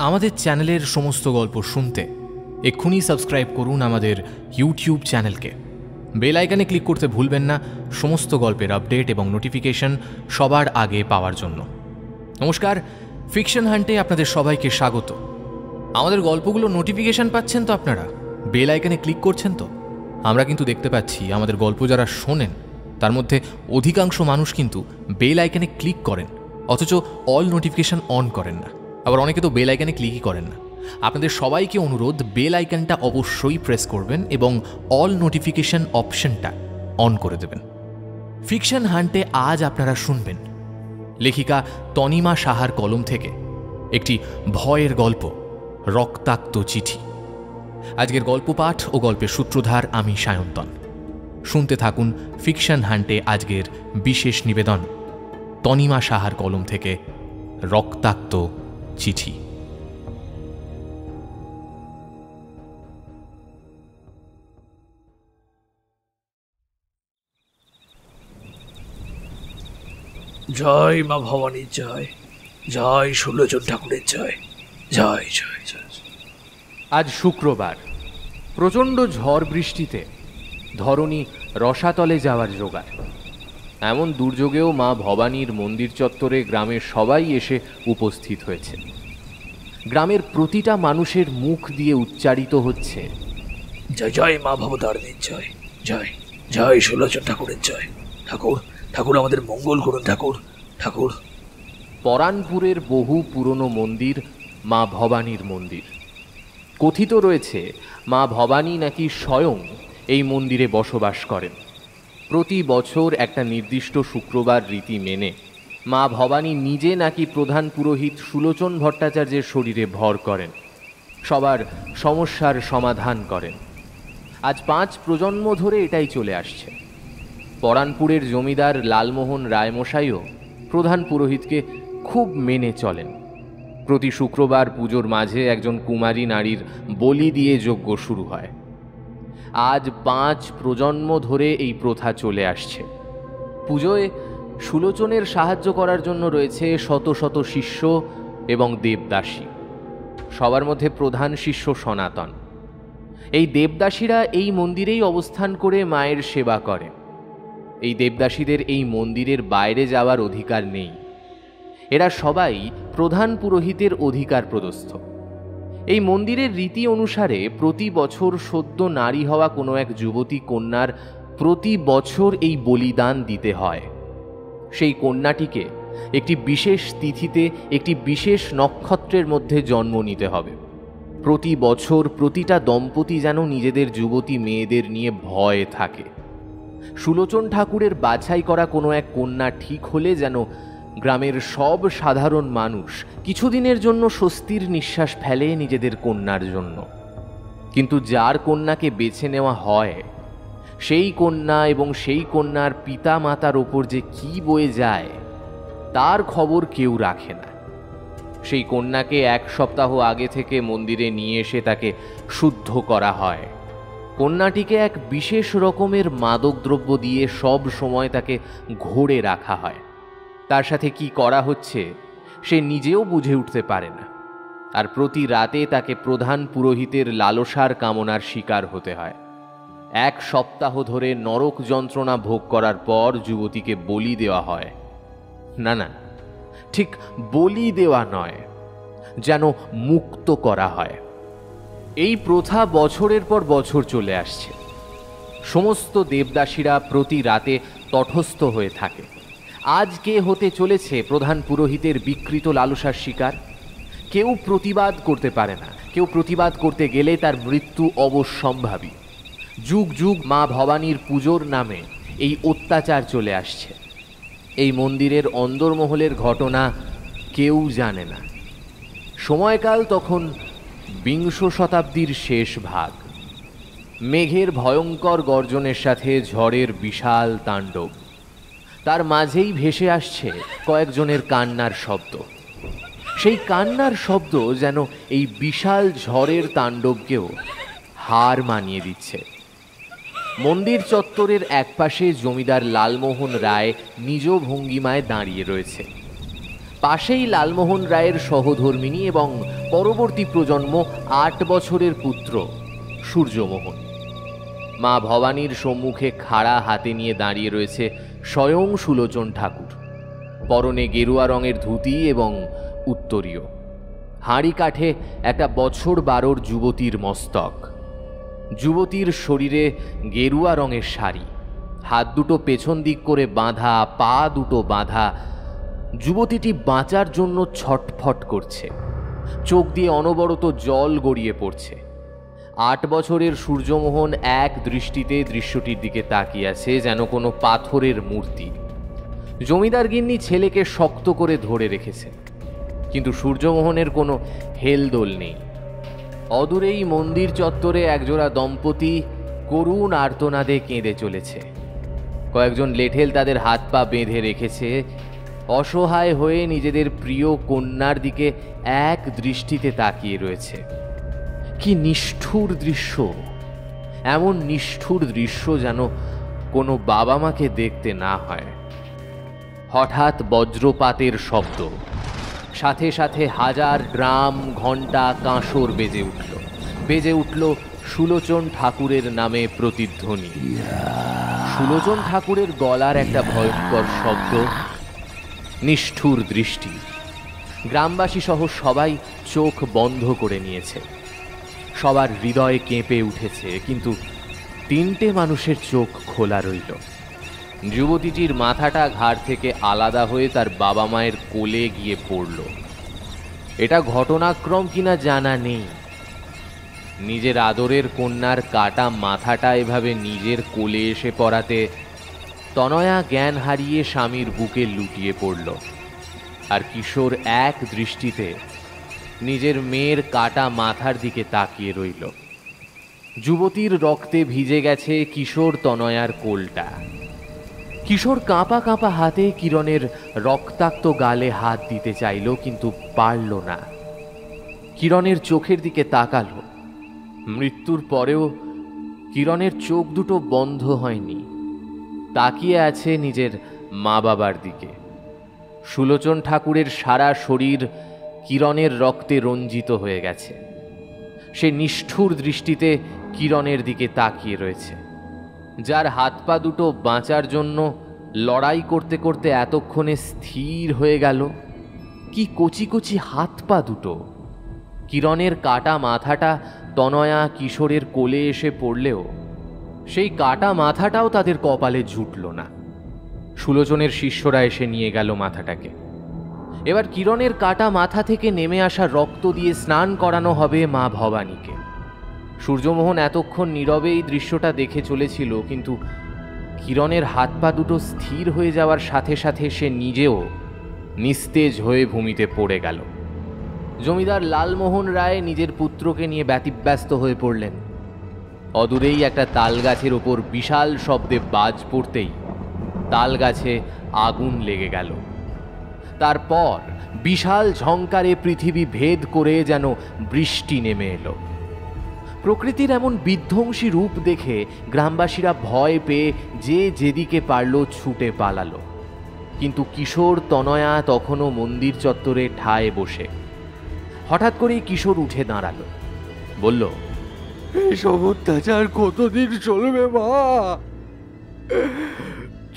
আমাদের চ্যানেলের সমস্ত গল্প শুনতে এক্ষুনি সাবস্ক্রাইব করুন আমাদের ইউটিউব চ্যানেলকে। বেল আইকনে ক্লিক করতে ভুলবেন না সমস্ত গল্পের আপডেট এবং নোটিফিকেশন সবার আগে পাওয়ার জন্য। নমস্কার, ফিকশন হান্টে আপনাদের সবাইকে স্বাগত। আমাদের গল্পগুলো নোটিফিকেশন পাচ্ছেন তো আপনারা? বেল আইকনে ক্লিক করছেন তো? আমরা কিন্তু দেখতে পাচ্ছি আমাদের গল্প যারা শোনেন তার মধ্যে অধিকাংশ মানুষ কিন্তু বেল আইকনে ক্লিক করেন, অথচ অল নোটিফিকেশন অন করেন না। আবার অনেকে তো বেল আইকনে ক্লিকই করেন না। আপনাদের সবাইকে অনুরোধ, বেল আইকনটা অবশ্যই প্রেস করবেন এবং অল নোটিফিকেশন অপশনটা অন করে দেবেন। ফিকশন হান্টে আজ আপনারা শুনবেন লেখিকা তনিমা সাহার কলম থেকে একটি ভয়ের গল্প, রক্তাক্ত চিঠি। আজকের গল্প পাঠ ও গল্পের সূত্রধার আমি সায়ন্তন। শুনতে থাকুন ফিকশন হান্টে আজকের বিশেষ নিবেদন, তনিমা সাহার কলম থেকে রক্তাক্ত চিঠি। জয় মা ভবানীর জয়, জয় ষোলজন ঠাকুরের জয়, জয় জয় জয়। আজ শুক্রবার, প্রচণ্ড ঝড় বৃষ্টিতে ধরণী রসাতলে যাওয়ার জোগাড়। এমন দুর্যোগেও মা ভবানীর মন্দির চত্বরে গ্রামের সবাই এসে উপস্থিত হয়েছে। গ্রামের প্রতিটা মানুষের মুখ দিয়ে উচ্চারিত হচ্ছে জয় জয় মা ভবতারিণীর জয়, জয় জয় ষোলজন ঠাকুরের জয়। ঠাকুর ঠাকুর আমাদের মঙ্গল করুন, ঠাকুর ঠাকুর। পরানপুরের বহু পুরনো মন্দির মা ভবানীর মন্দির। কথিত রয়েছে মা ভবানী নাকি স্বয়ং এই মন্দিরে বসবাস করেন। প্রতি বছর একটা নির্দিষ্ট শুক্রবার রীতি মেনে মা ভবানী নিজে নাকি প্রধান পুরোহিত সুলোচন ভট্টাচার্যের শরীরে ভর করেন, সবার সমস্যার সমাধান করেন। আজ 5 প্রজন্ম ধরে এটাই চলে আসছে। পরানপুরের জমিদার লালমোহন রায়মশাইও প্রধান পুরোহিতকে খুব মেনে চলেন। প্রতি শুক্রবার পুজোর মাঝে একজন কুমারী নারীর বলি দিয়ে যজ্ঞ শুরু হয়। আজ 5 প্রজন্ম ধরে এই প্রথা চলে আসছে। পুজোয় সুলোচনের সাহায্য করার জন্য রয়েছে শত শত শিষ্য এবং দেবদাসী। সবার মধ্যে প্রধান শিষ্য সনাতন। এই দেবদাসীরা এই মন্দিরেই অবস্থান করে মায়ের সেবা করে। এই দেবদাসীদের এই মন্দিরের বাইরে যাওয়ার অধিকার নেই। এরা সবাই প্রধান পুরোহিতের অধিকার প্রদস্থ। এই মন্দিরের রীতি অনুসারে প্রতি বছর সদ্য নারী হওয়া কোনো এক যুবতী কন্যার প্রতি বছর এই বলিদান দিতে হয়। সেই কন্যাটিকে একটি বিশেষ তিথিতে একটি বিশেষ নক্ষত্রের মধ্যে জন্ম নিতে হবে। প্রতি বছর প্রতিটা দম্পতি যেন নিজেদের যুবতী মেয়েদের নিয়ে ভয়ে থাকে। সুলোচন ঠাকুরের বাছাই করা কোনো এক কন্যা ঠিক হলে যেন গ্রামের সব সাধারণ মানুষ কিছুদিনের জন্য স্বস্তির নিঃশ্বাস ফেলে নিজেদের কন্যার জন্য। কিন্তু যার কন্যাকে বেছে নেওয়া হয়, সেই কন্যা এবং সেই কন্যার পিতা মাতার ওপর যে কি বয়ে যায় তার খবর কেউ রাখে না। সেই কন্যাকে 1 সপ্তাহ আগে থেকে মন্দিরে নিয়ে এসে তাকে শুদ্ধ করা হয়। কন্যাটিকে এক বিশেষ রকমের মাদকদ্রব্য দিয়ে সব সময় তাকে ঘোরে রাখা হয়। তার সাথে কি করা হচ্ছে সে নিজেও বুঝে উঠতে পারে না। আর প্রতি রাতে তাকে প্রধান পুরোহিতের লালসার কামনার শিকার হতে হয়। 1 সপ্তাহ ধরে নরক যন্ত্রণা ভোগ করার পর যুবতীকে বলি দেওয়া হয়। না না, ঠিক বলি দেওয়া নয়, যেন মুক্ত করা হয়। এই প্রথা বছরের পর বছর চলে আসছে। সমস্ত দেবদাসীরা প্রতি রাতে তটস্থ হয়ে থাকে। আজ কে হতে চলেছে প্রধান পুরোহিতের বিকৃত লালসার শিকার? কেউ প্রতিবাদ করতে পারে না। কেউ প্রতিবাদ করতে গেলে তার মৃত্যু অবশ্যম্ভাবী। যুগ যুগ মা ভবানীর পুজোর নামে এই অত্যাচার চলে আসছে। এই মন্দিরের অন্দরমহলের ঘটনা কেউ জানে না। সময়কাল তখন 20 শতাব্দীর শেষ ভাগ। মেঘের ভয়ঙ্কর গর্জনের সাথে ঝড়ের বিশাল তাণ্ডব। তার মাঝেই ভেসে আসছে কয়েকজনের কান্নার শব্দ। সেই কান্নার শব্দ যেন এই বিশাল ঝড়ের তাণ্ডবকেও হার মানিয়ে দিচ্ছে। মন্দির চত্বরের একপাশে জমিদার লালমোহন রায় নিজ ভঙ্গিমায় দাঁড়িয়ে রয়েছে। পাশেই লালমোহন রায়ের সহধর্মিণী এবং পরবর্তী প্রজন্ম 8 বছরের পুত্র সূর্যমোহন। মা ভবানীর সম্মুখে খাড়া হাতে নিয়ে দাঁড়িয়ে রয়েছে স্বয়ং সুলোচন ঠাকুর। পরনে গেরুয়া রঙের ধুতি এবং উত্তরীয়, হাঁড়ি কাঠে একটা বছর 12 যুবতীর মস্তক। যুবতীর শরীরে গেরুয়া রঙের শাড়ি, হাত দুটো পেছন দিক করে বাঁধা, পা দুটো বাঁধা। যুবতীটি বাঁচার জন্য ছটফট করছে, চোখ দিয়ে অনবরত জল গড়িয়ে পড়ছে। 8 বছরের সূর্যমোহন এক দৃষ্টিতে দৃশ্যটির দিকে তাকিয়ে আছে, যেন কোনো পাথরের মূর্তি। জমিদার গিন্নি ছেলেকে শক্ত করে ধরে রেখেছে, কিন্তু সূর্যমোহনের কোনো হেলদোল নেই। অদূরেই মন্দির চত্বরে একজোড়া দম্পতি করুণ আর্তনাদে কেঁদে চলেছে। কয়েকজন লেঠেল তাদের হাত পা বেঁধে রেখেছে, অসহায় হয়ে নিজেদের প্রিয় কন্যার দিকে এক দৃষ্টিতে তাকিয়ে রয়েছে। কি নিষ্ঠুর দৃশ্য! এমন নিষ্ঠুর দৃশ্য যেন কোনো বাবা মাকে দেখতে না হয়। হঠাৎ বজ্রপাতের শব্দ, সাথে সাথে হাজার ড্রাম, ঘণ্টা, কাঁসর বেজে উঠল সুলোচন ঠাকুরের নামে প্রতিধ্বনি। সুলোচন ঠাকুরের গলার একটা ভয়ঙ্কর শব্দ, নিষ্ঠুর দৃষ্টি। গ্রামবাসী সহ সবাই চোখ বন্ধ করে নিয়েছে। সবার হৃদয় কেঁপে উঠেছে, কিন্তু 3টে মানুষের চোখ খোলা রইল। যুবতীটির মাথাটা ঘাড় থেকে আলাদা হয়ে তার বাবা মায়ের কোলে গিয়ে পড়ল। এটা ঘটনাক্রম কিনা জানা নেই। নিজের আদরের কন্যার কাটা মাথাটা এভাবে নিজের কোলে এসে পড়াতে তনয়া জ্ঞান হারিয়ে স্বামীর বুকে লুটিয়ে পড়ল। আর কিশোর এক দৃষ্টিতে নিজের মেয়ের কাটা মাথার দিকে তাকিয়ে রইল। যুবতীর রক্তে ভিজে গেছে কিশোর তনয়ার কোলটা। কিশোর কাঁপা কাঁপা হাতে কিরণের রক্তাক্ত গালে হাত দিতে চাইল, কিন্তু পারল না। কিরণের চোখের দিকে তাকালো। মৃত্যুর পরেও কিরণের চোখ দুটো বন্ধ হয়নি, তাকিয়ে আছে নিজের মা বাবার দিকে। সুলোচন ঠাকুরের সারা শরীর কিরণের রক্তে রঞ্জিত হয়ে গেছে। সে নিষ্ঠুর দৃষ্টিতে কিরণের দিকে তাকিয়ে রয়েছে, যার হাত পা দুটো বাঁচার জন্য লড়াই করতে করতে এতক্ষণে স্থির হয়ে গেল। কি কচি কচি হাত পা দুটো! কিরণের কাটা মাথাটা তনয়া কিশোরের কোলে এসে পড়লেও সেই কাটা মাথাটাও তাদের কপালে জুটল না। সুলোচনের শিষ্যরা এসে নিয়ে গেল মাথাটাকে। এবার কিরণের কাটা মাথা থেকে নেমে আসা রক্ত দিয়ে স্নান করানো হবে মা ভবানীকে। সূর্যমোহন এতক্ষণ নীরবে এই দৃশ্যটা দেখে চলেছিল, কিন্তু কিরণের হাত পা দুটো স্থির হয়ে যাওয়ার সাথে সাথে সে নিজেও নিস্তেজ হয়ে ভূমিতে পড়ে গেল। জমিদার লালমোহন রায় নিজের পুত্রকে নিয়ে ব্যতিব্যস্ত হয়ে পড়লেন। অদূরেই একটা তাল গাছের ওপর বিশাল শব্দে বাজ পড়তেই তাল গাছে আগুন লেগে গেল। তারপর বিশাল ঝংকারে পৃথিবী ভেদ করে যেন বৃষ্টি নেমে এলো। প্রকৃতির এমন বিধ্বংসী রূপ দেখে গ্রামবাসীরা ভয় পেয়ে যে যেদিকে পারল ছুটে পালালো। কিন্তু কিশোর তনয়া তখনও মন্দির চত্বরে ঠায় বসে। হঠাৎ করেই কিশোর উঠে দাঁড়ালো, বলল, এসব অত্যাচার কতদিন চলবে মা?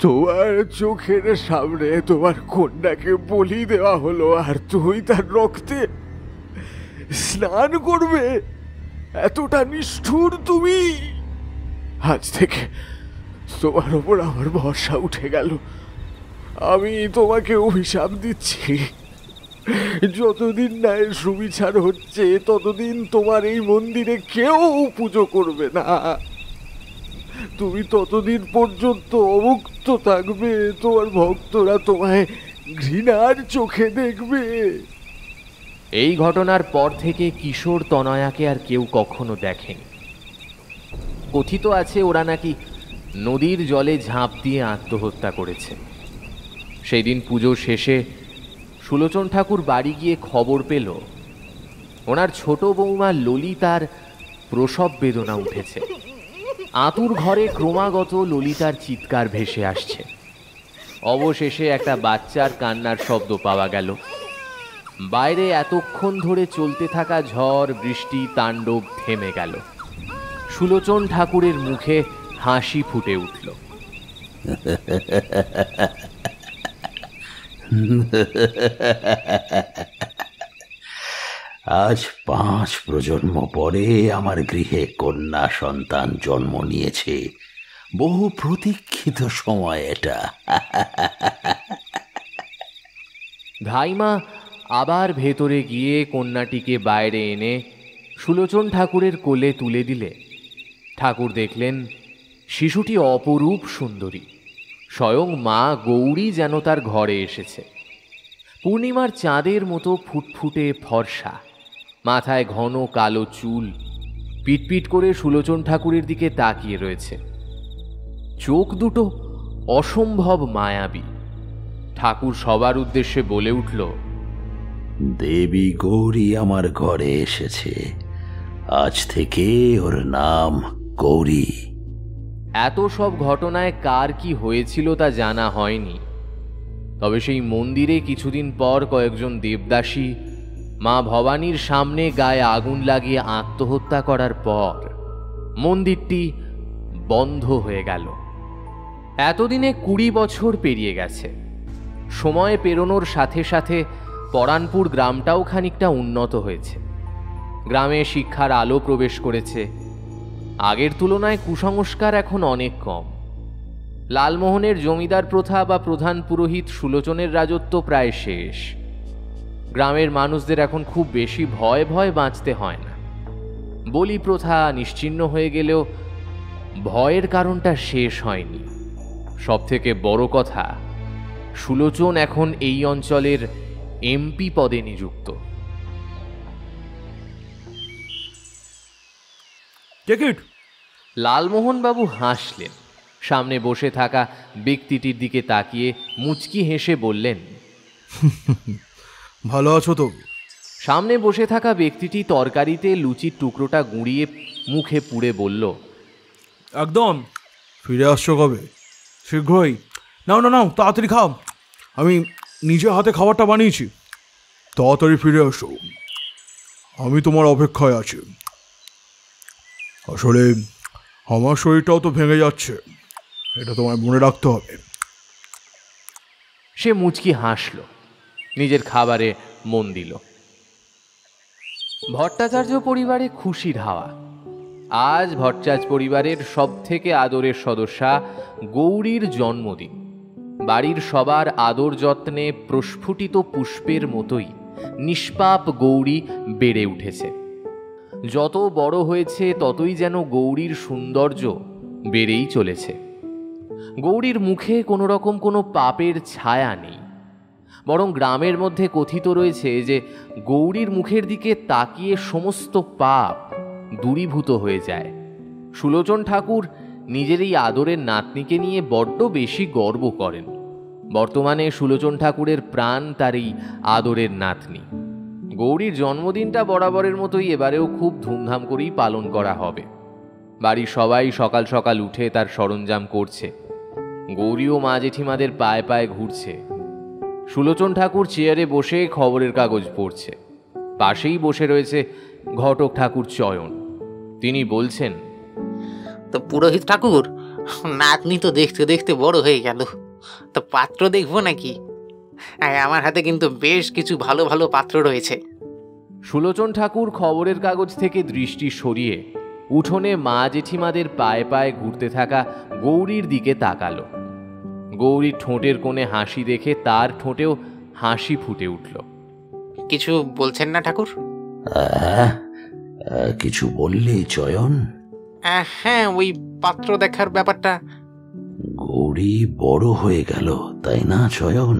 তোমার চোখের সামনে তোমার কন্যাকে বলি দেওয়া হলো, আর তুই তার রক্তে স্নান করবে? এতটা নিষ্ঠুর তুমি! আজ থেকে তোমার ওপর আমার ভরসা উঠে গেল। আমি তোমাকে অভিশাপ দিচ্ছি, যতদিন না এর সুবিচার হচ্ছে ততদিন তোমার এই মন্দিরে কেউ পুজো করবে না। তুমি ততদিন পর্যন্ত অমুক্ত থাকবে, তোমার ভক্তরা তোমায় ঘৃণার চোখে দেখবে। এই ঘটনার পর থেকে কিশোর তনয়াকে আর কেউ কখনো দেখেনি। কথিত আছে ওরা নাকি নদীর জলে ঝাঁপ দিয়ে আত্মহত্যা করেছে। সেই দিন পুজো শেষে সুলোচন ঠাকুর বাড়ি গিয়ে খবর পেল ওনার ছোট বৌমা ললিতার প্রসব বেদনা উঠেছে। আতুর ঘরে ক্রমাগত ললিতার চিৎকার ভেসে আসছে। অবশেষে একটা বাচ্চার কান্নার শব্দ পাওয়া গেল। বাইরে এতক্ষণ ধরে চলতে থাকা ঝড় বৃষ্টি তাণ্ডব থেমে গেল। সুলোচন ঠাকুরের মুখে হাসি ফুটে উঠল। আজ 5 প্রজন্ম পরে আমার গৃহে কন্যা সন্তান জন্ম নিয়েছে। বহু প্রতীক্ষিত সময় এটা। ধাইমা আবার ভেতরে গিয়ে কন্যাটিকে বাইরে এনে সুলোচন ঠাকুরের কোলে তুলে দিলে ঠাকুর দেখলেন শিশুটি অপরূপ সুন্দরী। স্বয়ং মা গৌরী যেন তার ঘরে এসেছে। পূর্ণিমার চাঁদের মতো ফুটফুটে ফর্সা, মাথায় ঘন কালো চুল, পিটপিট করে সুলোচন ঠাকুরের দিকে তাকিয়ে রয়েছে। চোখ দুটো অসম্ভব মায়াবী। ঠাকুর সবার উদ্দেশ্যে বলে উঠল, দেবী গৌরী আমার ঘরে এসেছে। আজ থেকে ওর নাম গৌরী। এত সব ঘটনায় কার কি হয়েছিল তা জানা হয়নি। তবে সেই মন্দিরে কিছুদিন পর কয়েকজন দেবদাসী মা ভবানীর সামনে গায়ে আগুন লাগিয়ে আত্মহত্যা করার পর মন্দিরটি বন্ধ হয়ে গেল। এতদিনে 20 বছর পেরিয়ে গেছে। সময় পেরোনোর সাথে সাথে পরানপুর গ্রামটাও খানিকটা উন্নত হয়েছে। গ্রামে শিক্ষার আলো প্রবেশ করেছে। আগের তুলনায় কুসংস্কার এখন অনেক কম। লালমোহনের জমিদার প্রথা বা প্রধান পুরোহিত সুলোচনের রাজত্ব প্রায় শেষ। গ্রামের মানুষদের এখন খুব বেশি ভয় ভয় বাঁচতে হয় না। বলি প্রথা নিশ্চিহ্ন হয়ে গেলেও ভয়ের কারণটা শেষ হয়নি। সবথেকে বড় কথা, সুলোচন এখন এই অঞ্চলের এমপি পদে নিযুক্ত। টিকিট। লালমোহনবাবু হাসলেন। সামনে বসে থাকা ব্যক্তিটির দিকে তাকিয়ে মুচকি হেসে বললেন, ভালো আছো তো? সামনে বসে থাকা ব্যক্তিটি তরকারিতে লুচির টুকরোটা গুঁড়িয়ে মুখে পুড়ে বলল, একদম। ফিরে আসছো কবে? শীঘ্রই। নাও না নাও, তাড়াতাড়ি খাও। আমি নিজে হাতে খাবারটা বানিয়েছি। তাড়াতাড়ি ফিরে আসো, আমি তোমার অপেক্ষায় আছি। আসলে আমার শরীরটাও তো ভেঙে যাচ্ছে, এটা তোমায় মনে রাখতে হবে। সে মুচকি হাসল, নিজের খাবারে মন দিল। ভট্টাচার্য পরিবারে খুশির হাওয়া। আজ ভট্টাচার্য পরিবারের সব থেকে আদরের সদস্যা গৌরীর জন্মদিন। বাড়ির সবার আদর যত্নে প্রস্ফুটিত পুষ্পের মতোই নিষ্পাপ গৌরী বেড়ে উঠেছে। যত বড় হয়েছে ততই যেন গৌরীর সৌন্দর্য বেড়েই চলেছে। গৌরীর মুখে কোনো রকম কোনো পাপের ছায়া নেই। বরং গ্রামের মধ্যে কথিত রয়েছে যে গৌরীর মুখের দিকে তাকিয়ে সমস্ত পাপ দূরীভূত হয়ে যায়। সুলোচন ঠাকুর নিজের এই আদরের নাতনিকে নিয়ে বড্ড বেশি গর্ব করেন। বর্তমানে সুলোচন ঠাকুরের প্রাণ তার এই আদরের নাতনি। গৌরীর জন্মদিনটা বরাবরের মতোই এবারেও খুব ধুমধাম করেই পালন করা হবে। বাড়ির সবাই সকাল সকাল উঠে তার সরঞ্জাম করছে। গৌরীও মা জেঠিমাদের পায়ে পায়ে ঘুরছে। সুলোচন ঠাকুর চেয়ারে বসে খবরের কাগজ পড়ছে। পাশেই বসে রয়েছে ঘটক ঠাকুর চয়ন। তিনি বলছেন, তো পুরোহিত ঠাকুর, নাতনি তো দেখতে দেখতে বড় হয়ে গেল, তো পাত্র দেখবো নাকি? আমার হাতে কিন্তু বেশ কিছু ভালো ভালো পাত্র রয়েছে। সুলোচন ঠাকুর খবরের কাগজ থেকে দৃষ্টি সরিয়ে উঠোনে মা জেঠিমাদের পায়ে পায়ে ঘুরতে থাকা গৌরীর দিকে তাকালো। গৌরীর ঠোঁটের কোণে হাসি দেখে তার ঠোঁটেও হাসি ফুটে উঠল। কিছু বলছেন না ঠাকুর? কিছু বললি চয়ন? হ্যাঁ, ওই পাত্র দেখার ব্যাপারটা। গৌরী বড় হয়ে গেল, তাই না চয়ন?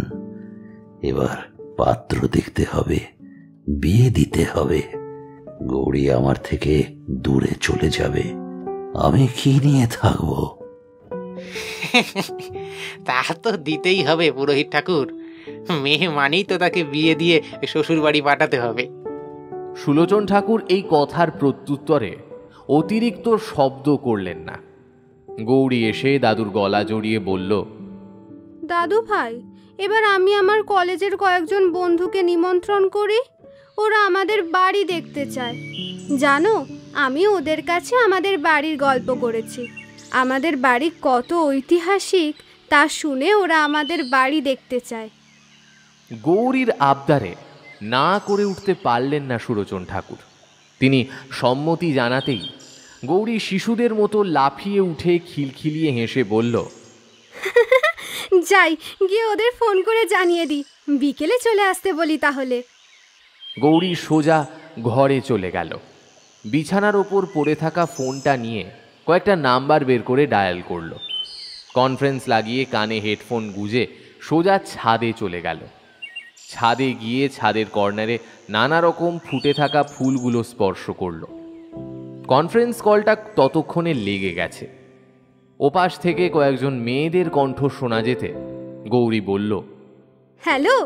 এবার পাত্র দেখতে হবে, বিয়ে দিতে হবে। গৌরী আমার থেকে দূরে চলে যাবে, আমি কি নিয়ে থাকবো? তা তো দিতেই হবে পুরোহিত ঠাকুর। মেয়ে মানেই তো তাকে বিয়ে দিয়ে শ্বশুর বাড়ি পাঠাতে হবে। সুলোচন ঠাকুর এই কথার প্রত্যুত্তরে অতিরিক্ত শব্দ করলেন না। গৌরী এসে দাদুর গলা জড়িয়ে বলল, দাদু ভাই, এবার আমি আমার কলেজের কয়েকজন বন্ধুকে নিমন্ত্রণ করি, ওরা আমাদের বাড়ি দেখতে চায়। জানো, আমি ওদের কাছে আমাদের বাড়ির গল্প করেছি। আমাদের বাড়ি কত ঐতিহাসিক তা শুনে ওরা আমাদের বাড়ি দেখতে চায়। গৌরীর আবদারে না করে উঠতে পারলেন না সুলোচন ঠাকুর। তিনি সম্মতি জানাতেই গৌরী শিশুদের মতো লাফিয়ে উঠে খিলখিলিয়ে হেসে বলল, যাই গিয়ে ওদের ফোন করে জানিয়ে দিই, বিকেলে চলে আসতে বলি তাহলে। গৌরী সোজা ঘরে চলে গেল। বিছানার ওপর পড়ে থাকা ফোনটা নিয়ে কয়েকটা নাম্বার বের করে ডায়াল করলো। কনফারেন্স লাগিয়ে কানে হেডফোন গুঁজে সোজা ছাদে চলে গেল। ছাদে গিয়ে ছাদের কর্নারে নানা রকম ফুটে থাকা ফুলগুলো স্পর্শ করল। কনফারেন্স কলটা ততক্ষণে লেগে গেছে। ওপাশ থেকে কয়েকজন মেয়েদের কণ্ঠ শোনা যেতে গৌরী বলল, হ্যালো,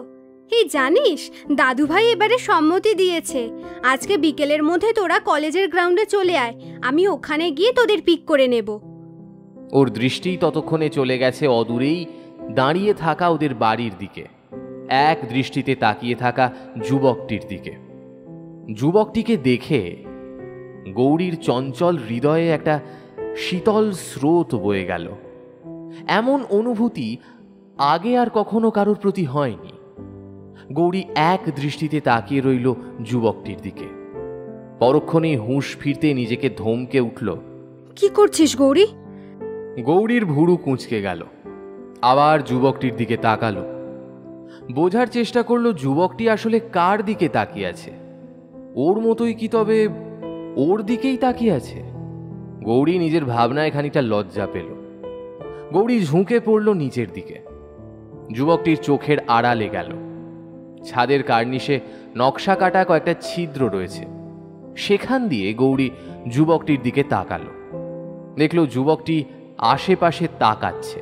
এই জানিস দাদুভাই এবারে সম্মতি দিয়েছে। আজকে বিকেলের মধ্যে তোরা কলেজের গ্রাউন্ডে চলে আয়, আমি ওখানে গিয়ে তোদের পিক করে নেব। ওর দৃষ্টি ততক্ষণে চলে গেছে অদূরেই দাঁড়িয়ে থাকা ওদের বাড়ির দিকে, এক দৃষ্টিতে তাকিয়ে থাকা যুবকটির দিকে। যুবকটিকে দেখে গৌরীর চঞ্চল হৃদয়ে একটা শীতল স্রোত বয়ে গেল। এমন অনুভূতি আগে আর কখনো কারোর প্রতি হয়নি। গৌরী এক দৃষ্টিতে তাকিয়ে রইল যুবকটির দিকে। পরক্ষণেই হুঁশ ফিরতে নিজেকে ধমকে উঠল, কি করছিস গৌরী? গৌরীর ভুরু কুঁচকে গেল। আবার যুবকটির দিকে তাকালো। বোঝার চেষ্টা করলো যুবকটি আসলে কার দিকে তাকিয়ে আছে। ওর মতোই কি তবে ওর দিকেই তাকিয়ে আছে? গৌরী নিজের ভাবনায় খানিকটা লজ্জা পেল। গৌরী ঝুঁকে পড়ল নিচের দিকে। যুবকটির চোখের আড়ালে গেল। ছাদের কার্নিশে নকশা কাটা কয়েকটা ছিদ্র রয়েছে, সেখান দিয়ে গৌরী যুবকটির দিকে তাকালো। দেখল যুবকটি আশেপাশে তাকাচ্ছে,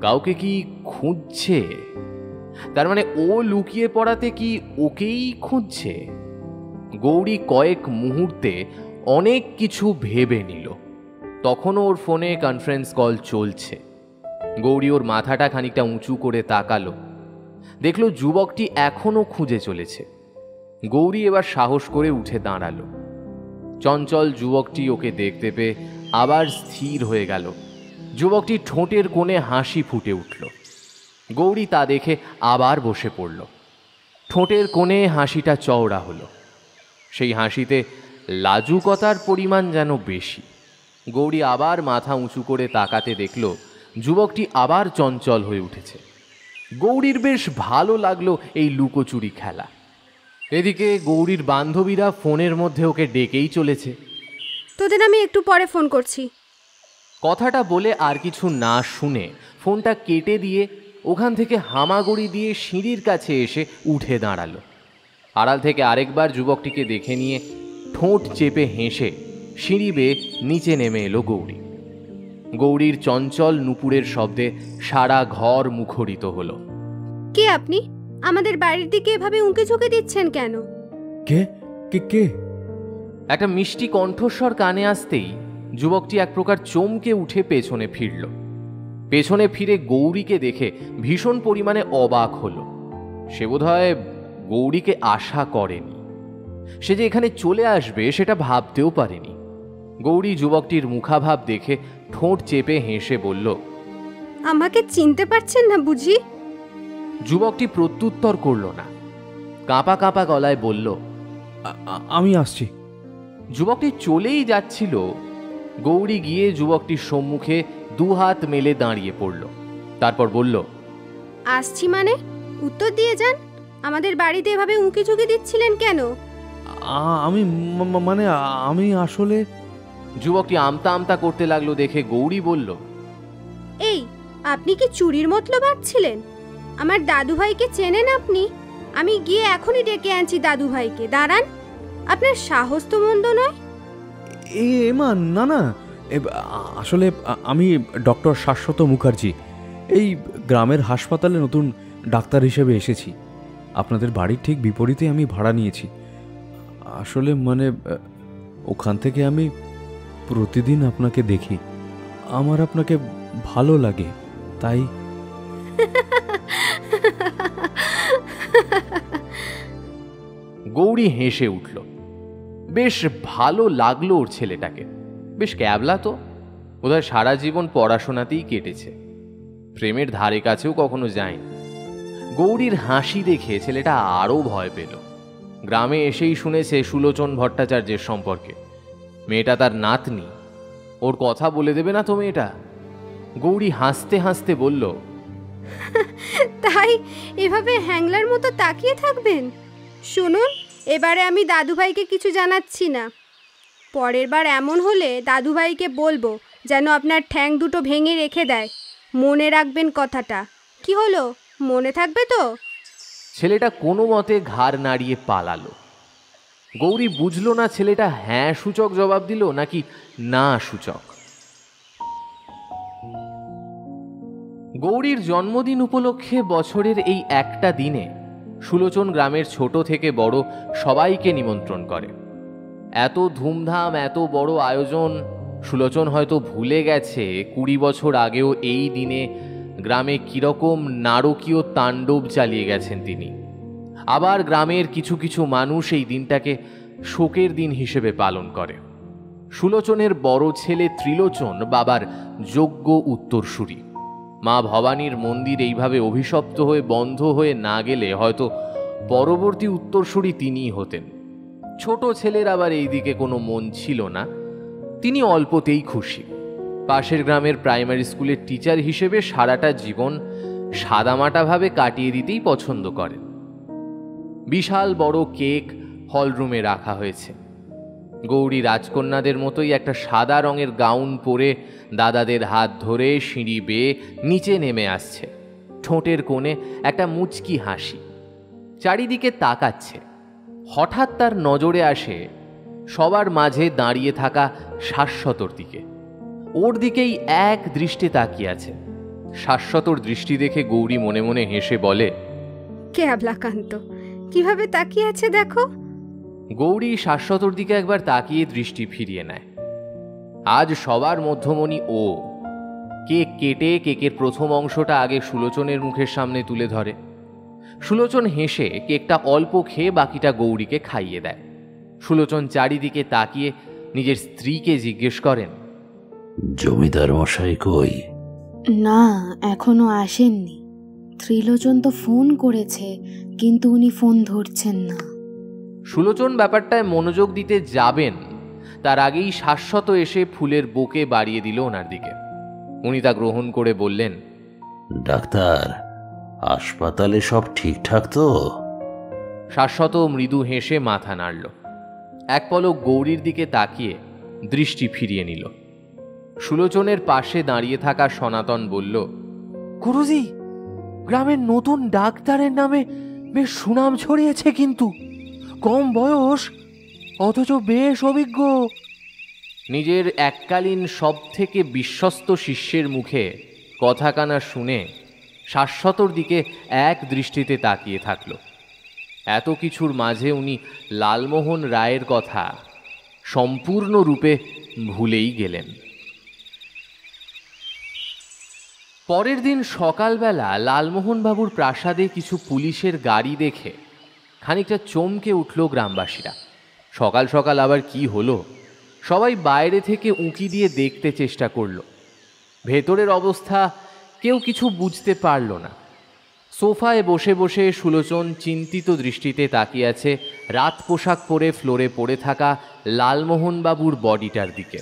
কাউকে কি খুঁজছে। তার মানে ও লুকিয়ে পড়াতে কি ওকেই খুঁজছে? গৌরী কয়েক মুহূর্তে অনেক কিছু ভেবে নিল। তখনও ওর ফোনে কনফারেন্স কল চলছে। গৌরী ওর মাথাটা খানিকটা উঁচু করে তাকালো। দেখল যুবকটি এখনো খুঁজে চলেছে। গৌরী এবার সাহস করে উঠে দাঁড়ালো। চঞ্চল যুবকটি ওকে দেখতে পেয়ে আবার স্থির হয়ে গেল। যুবকটির ঠোঁটের কোণে হাসি ফুটে উঠল। গৌরী তা দেখে আবার বসে পড়ল। ঠোঁটের কোণে হাসিটা চওড়া হলো। সেই হাসিতে লাজুকতার পরিমাণ যেন বেশি। গৌরী আবার মাথা উঁচু করে তাকাতে দেখল যুবকটি আবার চঞ্চল হয়ে উঠেছে। গৌরীর বেশ ভালো লাগলো এই লুকোচুরি খেলা। এদিকে গৌরীর বান্ধবীরা ফোনের মধ্যে ওকে ডেকেই চলেছে। তোদের আমি একটু পরে ফোন করছি। কথাটা বলে আর কিছু না শুনে ফোনটা কেটে দিয়ে ওখান থেকে হামাগুড়ি দিয়ে সিঁড়ির কাছে এসে উঠে দাঁড়ালো। আড়াল থেকে আরেকবার যুবকটিকে দেখে নিয়ে ঠোঁট চেপে হেসে সিঁড়ি বেয়ে নিচে নেমে এলো গৌরী। গৌরীর চঞ্চল নুপুরের শব্দে সারা ঘর মুখরিত হলো। কে আপনি? আমাদের বাড়ির দিকে এভাবে উঁকি ঝুঁকে দিচ্ছেন কেন? কে কে কে? একটা মিষ্টি কণ্ঠস্বর কানে আসতেই যুবকটি এক প্রকার চমকে উঠে পেছনে ফিরল। পেছনে ফিরে গৌরীকে দেখে ভীষণ পরিমাণে অবাক হলো। সে বোধহয় গৌরীকে আশা করেনি। সে যে এখানে চলে আসবে সেটা ভাবতেও পারেনি। গৌরী যুবকটির মুখাভাব দেখে ঠোঁট চেপে হেসে বলল, আমাকে চিনতে পারছেন না বুঝি? যুবকটি প্রত্যুত্তর করল না। কাঁপা কাঁপা গলায় বলল, আমি আসছি। যুবকটি চলেই যাচ্ছিল, গৌরী গিয়ে যুবকটির সম্মুখে দুহাত মেলে দাঁড়িয়ে পড়ল। তারপর বলল, আসছি মানে? উত্তর দিয়ে যান। আমাদের বাড়িতে এভাবে উঁকি ঝুঁকি দিচ্ছিলেন কেন? আমি আসলে... যুবকটি আমতা আমতা করতে লাগলো দেখে গৌরী বলল, এই, আপনি কি চুরির মতলব বাঁধছিলেন? আমার দাদুভাইকে চেনেন আপনি? আমি গিয়ে এখনই ডেকে আনছি দাদুভাইকে। দাঁড়ান, আপনার সাহস তো মন্দ নয়। মা, না না, আসলে আমি ডক্টর শাশ্বত মুখার্জি। এই গ্রামের হাসপাতালে নতুন ডাক্তার হিসেবে এসেছি। আপনাদের বাড়ির ঠিক বিপরীতে আমি ভাড়া নিয়েছি। আসলে ওখান থেকে আমি প্রতিদিন আপনাকে দেখি। আমার আপনাকে ভালো লাগে, তাই। গৌরী হেসে উঠল। বেশ ভালো লাগলো ওর ছেলেটাকে। বেশ ক্যাবলা তো, বোধহয় সারা জীবন পড়াশোনাতেই কেটেছে, প্রেমের ধারে কাছেও কখনো যায়নি। গৌরীর হাসি দেখে ছেলেটা আরও ভয় পেল। গ্রামে এসেই শুনেছে সুলোচন ভট্টাচার্যের সম্পর্কে। মেয়েটা তার নাতনি, ওর কথা বলে দেবে না তো মেয়েটা? গৌরী হাসতে হাসতে বলল, তাই এভাবে হ্যাংলার মতো তাকিয়ে থাকবেন? শুনুন, এবারে আমি দাদুভাইকে কিছু জানাচ্ছি না। পরের বার এমন হলে দাদুভাইকে বলবো যেন আপনার ঠ্যাং দুটো ভেঙে রেখে দেয়। মনে রাখবেন কথাটা। কি হলো, মনে থাকবে তো? ছেলেটা কোনো মতে ঘাড় নাড়িয়ে পালালো। গৌরী বুঝল না ছেলেটা হ্যাঁ সূচক জবাব দিল নাকি না সূচক। গৌরীর জন্মদিন উপলক্ষে বছরের এই একটা দিনে সুলোচন গ্রামের ছোট থেকে বড় সবাইকে নিমন্ত্রণ করে। এত ধুমধাম, এত বড় আয়োজন সুলোচন হয়তো ভুলে গেছে 20 বছর আগেও এই দিনে গ্রামে কিরকম নারকীয় তাণ্ডব চালিয়ে গেছেন তিনি। আবার গ্রামের কিছু কিছু মানুষ এই দিনটাকে শোকের দিন হিসেবে পালন করে। সুলোচনের বড় ছেলে ত্রিলোচন বাবার যোগ্য উত্তরসূরি। মা ভবানীর মন্দির এইভাবে অভিশপ্ত হয়ে বন্ধ হয়ে না গেলে হয়তো পরবর্তী উত্তরসূরি তিনিই হতেন। ছোট ছেলের আবার এই দিকে কোনো মন ছিল না, তিনি অল্পতেই খুশি। পাশের গ্রামের প্রাইমারি স্কুলের টিচার হিসেবে সারাটা জীবন সাদামাটাভাবে কাটিয়ে দিতেই পছন্দ করেন। বিশাল বড় কেক হলরুমে রাখা হয়েছে। গৌরী রাজকন্যাদের মতোই একটা সাদা রঙের গাউন পরে দাদাদের হাত ধরে সিঁড়ি বেয়ে নিচে নেমে আসছে। ঠোঁটের কোণে একটা মুচকি হাসি, চারিদিকে তাকাচ্ছে। হঠাৎ তার নজরে আসে সবার মাঝে দাঁড়িয়ে থাকা শাশ্বতর দিকে। ওর দিকেই এক দৃষ্টে তাকিয়ে আছে। শাশ্বতর দৃষ্টি দেখে গৌরী মনে মনে হেসে বলে, ক্যাবলাকান্ত কিভাবে তাকিয়ে আছে দেখো। গৌরী শাশ্বতর দিকে একবার তাকিয়ে দৃষ্টি ফিরিয়ে নেয়। আজ সবার মধ্যমণি ও। কেক কেটে কেকের প্রথম অংশটা আগে সুলোচনের মুখের সামনে তুলে ধরে। সুলোচন হেসে কেকটা অল্প খেয়ে বাকিটা গৌরীকে খাইয়ে দেয়। সুলোচন চারিদিকে তাকিয়ে নিজের স্ত্রীকে জিজ্ঞেস করেন, জমিদার মশাই কই? না, এখনো আসেননি। ত্রিলোচন তো ফোন করেছে, কিন্তু উনি ফোন ধরছেন না। সুলোচন ব্যাপারটায় মনোযোগ দিতে যাবেন তার আগেই শাশ্বত এসে ফুলের বুকে বাড়িয়ে দিল ওনার দিকে। উনি তা গ্রহণ করে বললেন, ডাক্তার, হাসপাতালে সব ঠিকঠাক তো? শাশ্বত মৃদু হেসে মাথা নাড়ল। এক পলক গৌরীর দিকে তাকিয়ে দৃষ্টি ফিরিয়ে নিল। সুলোচনের পাশে দাঁড়িয়ে থাকা সনাতন বলল, গুরুজি, গ্রামের নতুন ডাক্তারের নামে বেশ সুনাম ছড়িয়েছে, কিন্তু কম বয়স অথচ বেশ অভিজ্ঞ। নিজের এককালীন সব থেকে বিশ্বস্ত শিষ্যের মুখে কথা কানা শুনে শাশ্বতর দিকে এক দৃষ্টিতে তাকিয়ে থাকল। এত কিছুর মাঝে উনি লালমোহন রায়ের কথা সম্পূর্ণরূপে ভুলেই গেলেন। পরের দিন সকালবেলা লালমোহনবাবুর প্রাসাদে কিছু পুলিশের গাড়ি দেখে খানিকটা চমকে উঠল গ্রামবাসীরা। সকাল সকাল আবার কি হলো? সবাই বাইরে থেকে উঁকি দিয়ে দেখতে চেষ্টা করল। ভেতরের অবস্থা কেউ কিছু বুঝতে পারল না। সোফায় বসে বসে সুলোচন চিন্তিত দৃষ্টিতে তাকিয়ে আছে রাত পোশাক পরে ফ্লোরে পড়ে থাকা লালমোহনবাবুর বডিটার দিকে।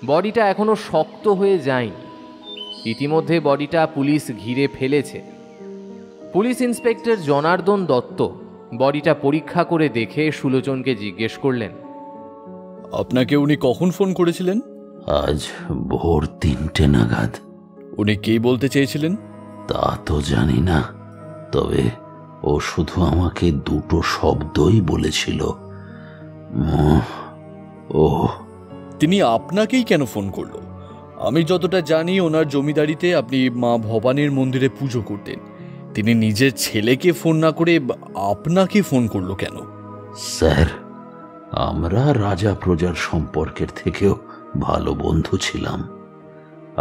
বডিটা এখনো শক্ত হয়ে যায়নি। ইতিমধ্যে বডিটা পুলিশ ঘিরে ফেলেছে। পুলিশ ইন্সপেক্টর জনার্দন দত্ত বডিটা পরীক্ষা করে দেখে সুলোচনকে জিজ্ঞেস করলেন, আপনাকে উনি কখন ফোন করেছিলেন? আজ ভোর 3টে নাগাদ। উনি কি বলতে চেয়েছিলেন? তা তো জানি না, তবে ও শুধু আমাকে দুটো শব্দই বলেছিল, ও। তিনি আপনাকেই কেন ফোন করলো? আমি যতটা জানি ওনার জমিদারিতে আপনি মা ভবানীর মন্দিরে পুজো করতেন। তিনি নিজের ছেলেকে ফোন না করে আপনাকে ফোন করলো কেন? স্যার, আমরা রাজা প্রজার সম্পর্কের থেকেও ভালো বন্ধু ছিলাম।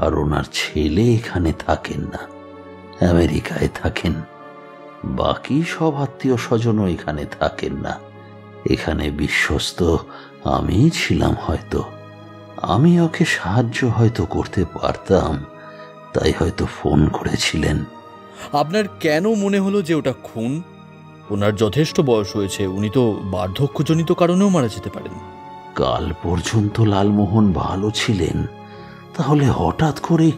আর ওনার ছেলে এখানে থাকেন না, আমেরিকায় থাকেন। বাকি সব আত্মীয় স্বজনও এখানে থাকেন না। এখানে বিশ্বস্ত আমি ছিলাম। হয়তো আমি ওকে সাহায্য হয়তো করতে পারতাম, তাই হয়তো ফোন করেছিলেন। আপনার কেন মনে হলো যে ওটা খুন? ওনার যথেষ্ট বয়স হয়েছে, উনি তো বার্ধক্যজনিত কারণেও মারা যেতে পারেন। কাল পর্যন্ত লালমোহন ভালো ছিলেন, তাহলে হঠাৎ করে?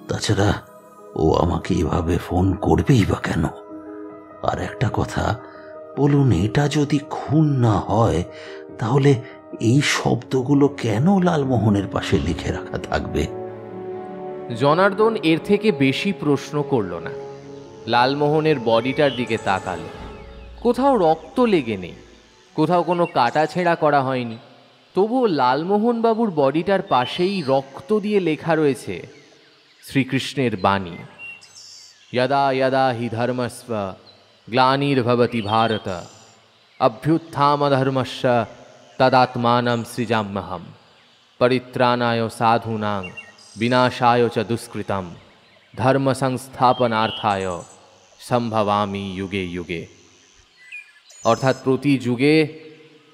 তাছাড়া ও আমাকে এভাবে ফোন করবেই বা কেন? আর একটা কথা বলুন, এটা যদি খুন না হয় তাহলে এই শব্দগুলো কেন লালমোহনের পাশে লিখে রাখা থাকবে? জনার্দন এর থেকে বেশি প্রশ্ন করল না। লালমোহনের বডিটার দিকে তাকালো। কোথাও রক্ত লেগে নেই, কোথাও কোনো কাটা ছেঁড়া করা হয়নি। তবুও লালমোহন বাবুর বডিটার পাশেই রক্ত দিয়ে লেখা রয়েছে শ্রীকৃষ্ণের বাণী, यदा यदा हि धर्मस्व ग्लानिर्भवति भारत अभ्युत्थानधर्मस्य तदात्मानं सृजाम्यहं परित्राणाय साधूनां विनाशाय च दुष्कृतं धर्म संस्थापनार्थाय সম্ভবামি যুগে যুগে। অর্থাৎ প্রতি যুগে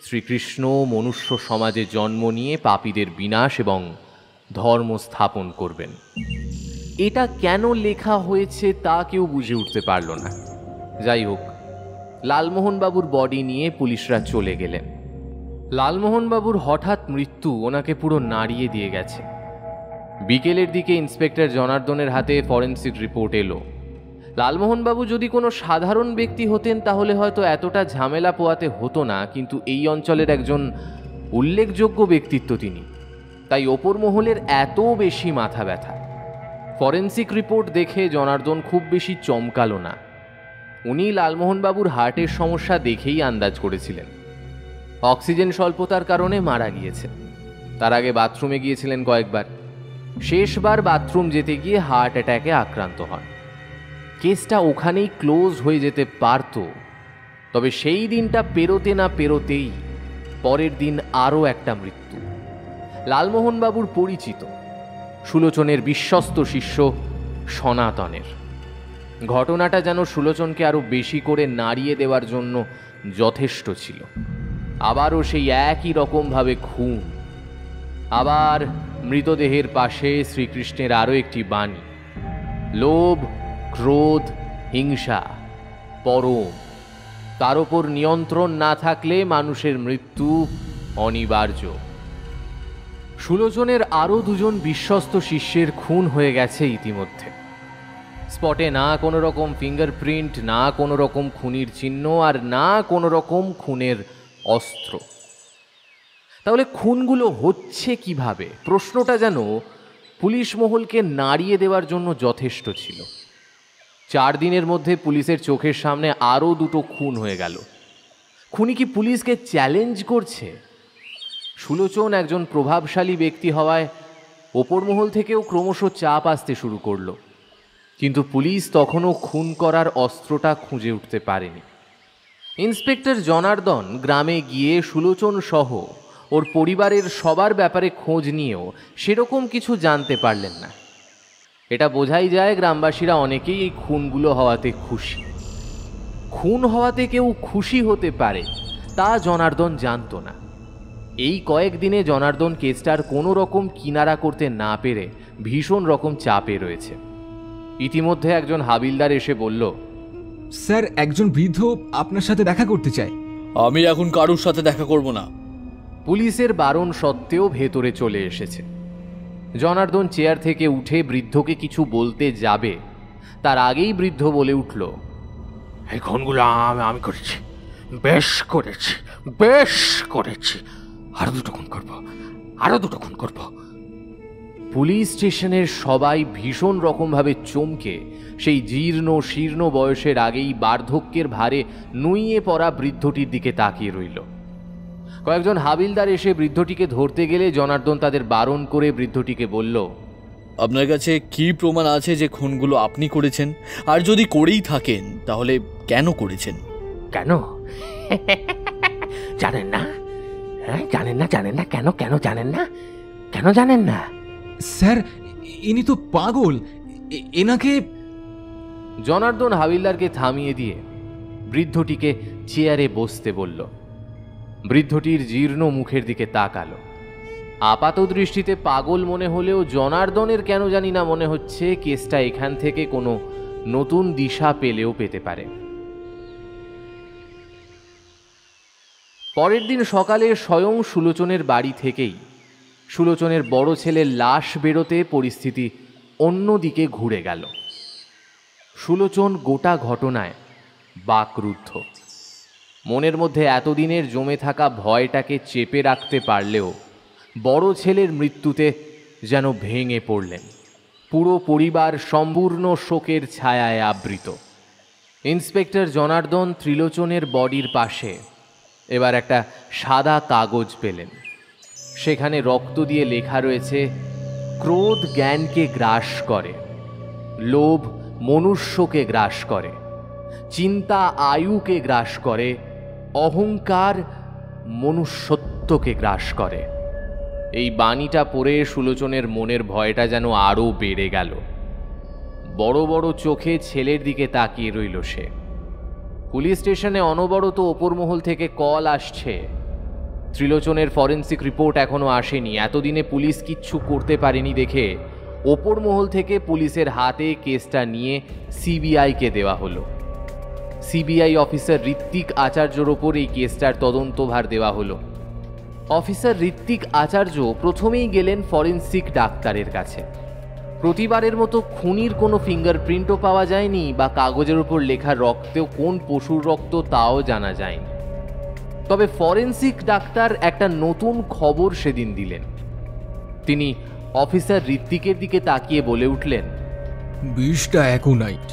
শ্রীকৃষ্ণ মনুষ্য সমাজে জন্ম নিয়ে পাপীদের বিনাশ এবং ধর্ম স্থাপন করবেন। এটা কেন লেখা হয়েছে তা কেউ বুঝে উঠতে পারল না। যাই হোক, লালমোহনবাবুর বডি নিয়ে পুলিশরা চলে গেলেন। লালমোহনবাবুর হঠাৎ মৃত্যু ওনাকে পুরো নাড়িয়ে দিয়ে গেছে। বিকেলের দিকে ইন্সপেক্টর জনার্দনের হাতে ফরেন্সিক রিপোর্ট এলো। লালমোহনবাবু যদি কোনো সাধারণ ব্যক্তি হতেন তাহলে হয়তো এতটা ঝামেলা পোয়াতে হতো না, কিন্তু এই অঞ্চলের একজন উল্লেখযোগ্য ব্যক্তিত্ব তিনি, তাই ওপর মহলের এত বেশি মাথা ব্যথা। ফরেন্সিক রিপোর্ট দেখে জনার্দন খুব বেশি চমকালো না। উনি লালমোহনবাবুর হার্টের সমস্যা দেখেই আন্দাজ করেছিলেন। অক্সিজেন স্বল্পতার কারণে মারা গিয়েছে। তার আগে বাথরুমে গিয়েছিলেন কয়েকবার। শেষবার বাথরুম যেতে গিয়ে হার্ট অ্যাটাকে আক্রান্ত হন। কেসটা ওখানেই ক্লোজ হয়ে যেতে পারত, তবে সেই দিনটা পেরোতে না পেরোতেই পরের দিন আরও একটা মৃত্যু। লালমোহনবাবুর পরিচিত সুলোচনের বিশ্বস্ত শিষ্য সনাতনের। ঘটনাটা যেন সুলোচনকে আরও বেশি করে নাড়িয়ে দেওয়ার জন্য যথেষ্ট ছিল। আবারও সেই একই রকমভাবে খুন। আবার মৃতদেহের পাশে শ্রীকৃষ্ণের আরও একটি বাণী, লোভ, ক্রোধ, হিংসা পরম। তার ওপর নিয়ন্ত্রণ না থাকলে মানুষের মৃত্যু অনিবার্য। সুলোচনের আরও দুজন বিশ্বস্ত শিষ্যের খুন হয়ে গেছে ইতিমধ্যে। স্পটে না কোনো রকম ফিঙ্গারপ্রিন্ট, না কোনো রকম খুনির চিহ্ন, আর না কোনো রকম খুনের অস্ত্র। তাহলে খুনগুলো হচ্ছে কিভাবে? প্রশ্নটা যেন পুলিশ মহলকে নাড়িয়ে দেওয়ার জন্য যথেষ্ট ছিল। 4 দিনের মধ্যে পুলিশের চোখের সামনে আরও দুটো খুন হয়ে গেল। খুনি কি পুলিশকে চ্যালেঞ্জ করছে? সুলোচন একজন প্রভাবশালী ব্যক্তি হওয়ায় ওপর মহল থেকেও ক্রমশ চাপ আসতে শুরু করলো, কিন্তু পুলিশ তখনও খুন করার অস্ত্রটা খুঁজে উঠতে পারেনি। ইন্সপেক্টর জনার্দন গ্রামে গিয়ে সুলোচন সহ ওর পরিবারের সবার ব্যাপারে খোঁজ নিয়েও সেরকম কিছু জানতে পারলেন না। এটা বোঝাই যায় গ্রামবাসীরা অনেকেই এই খুনগুলো হওয়াতে খুশি। খুন হওয়াতে কেউ খুশি হতে পারে তা জনার্দন জানত না। এই কয়েকদিনে জনার্দন কেসটার কোনো রকম কিনারা করতে না পেরে ভীষণ রকম চাপে রয়েছে। ইতিমধ্যে একজন হাবিলদার এসে বলল, স্যার, একজন বৃদ্ধ আপনার সাথে দেখা করতে চায়। আমি এখন কারোর সাথে দেখা করব না। পুলিশের বারণ সত্ত্বেও ভেতরে চলে এসেছে। জনার্দন চেয়ার থেকে উঠে বৃদ্ধকে কিছু বলতে যাবে, তার আগেই বৃদ্ধ বলে উঠল, এই খুনগুলো আমি করেছি, বেশ করেছি, বেশ করেছি, আরো দুটো খুন করবো, আরো দুটো খুন করবো। পুলিশ স্টেশনের সবাই ভীষণ রকমভাবে চমকে সেই জীর্ণ শীর্ণ বয়সের আগেই বার্ধক্যের ভারে নুইয়ে পড়া বৃদ্ধটির দিকে তাকিয়ে রইল। কয়েকজন হাবিলদার এসে বৃদ্ধটিকে ধরতে গেলে জনার্দন তাদের বারণ করে বৃদ্ধটিকে বলল, আপনার কাছে কি প্রমাণ আছে যে খুনগুলো আপনি করেছেন? আর যদি করেই থাকেন তাহলে কেন করেছেন? কেন জানেন না? হ্যাঁ, জানেন না? জানেন না কেন? কেন জানেন না? কেন জানেন না? স্যার, ইনি তো পাগল। এনাকে জনার্দন হাবিলদারকে থামিয়ে দিয়ে বৃদ্ধটিকে চেয়ারে বসতে বলল। বৃদ্ধটির জীর্ণ মুখের দিকে তাকালো। আপাত দৃষ্টিতে পাগল মনে হলেও জনার্দনের কেন জানি না মনে হচ্ছে কেসটা এখান থেকে কোনো নতুন দিশা পেলেও পেতে পারে। পরের দিন সকালে স্বয়ং সুলোচনের বাড়ি থেকেই সুলোচনের বড় ছেলের লাশ বেরোতে পরিস্থিতি অন্যদিকে ঘুরে গেল। সুলোচন গোটা ঘটনায় বাকরুদ্ধ। মনের মধ্যে এতদিনের জমে থাকা ভয়টাকে চেপে রাখতে পারলেও বড় ছেলের মৃত্যুতে যেন ভেঙে পড়লেন। পুরো পরিবার সম্পূর্ণ শোকের ছায়ায় আবৃত। ইন্সপেক্টর জনার্দন ত্রিলোচনের বডির পাশে এবার একটা সাদা কাগজ পেলেন। সেখানে রক্ত দিয়ে লেখা রয়েছে, ক্রোধ জ্ঞানকে গ্রাস করে, লোভ মনুষ্যকে গ্রাস করে, চিন্তা আয়ুকে গ্রাস করে, অহংকার মনুষ্যত্বকে গ্রাস করে। এই বাণীটা পড়ে সুলোচনের মনের ভয়টা যেন আরও বেড়ে গেল। বড় বড় চোখে ছেলের দিকে তাকিয়ে রইল সে। পুলিশ স্টেশনে অনবরত ওপর মহল থেকে কল আসছে। ত্রিলোচনের ফরেন্সিক রিপোর্ট এখনও আসেনি। এতদিনে পুলিশ কিচ্ছু করতে পারেনি দেখে ওপর মহল থেকে পুলিশের হাতে কেসটা নিয়ে সিবিআইকে দেওয়া হলো। সিবিআই অফিসার ঋত্বিক আচার্যর ওপর এই কেসটার তদন্তভার দেওয়া হলো। অফিসার ঋত্বিক আচার্য প্রথমেই গেলেন ফরেন্সিক ডাক্তারের কাছে। প্রতিবারের মতো খুনির কোনো ফিঙ্গারপ্রিন্টও পাওয়া যায়নি, বা কাগজের উপর লেখা রক্তেও কোন পশুর রক্ত তাও জানা যায়নি। তবে ফরেন্সিক ডাক্তার একটা নতুন খবর সেদিন দিলেন। তিনি অফিসার ঋত্বিকের দিকে তাকিয়ে বলে উঠলেন, বিষটা অ্যাকোনাইট।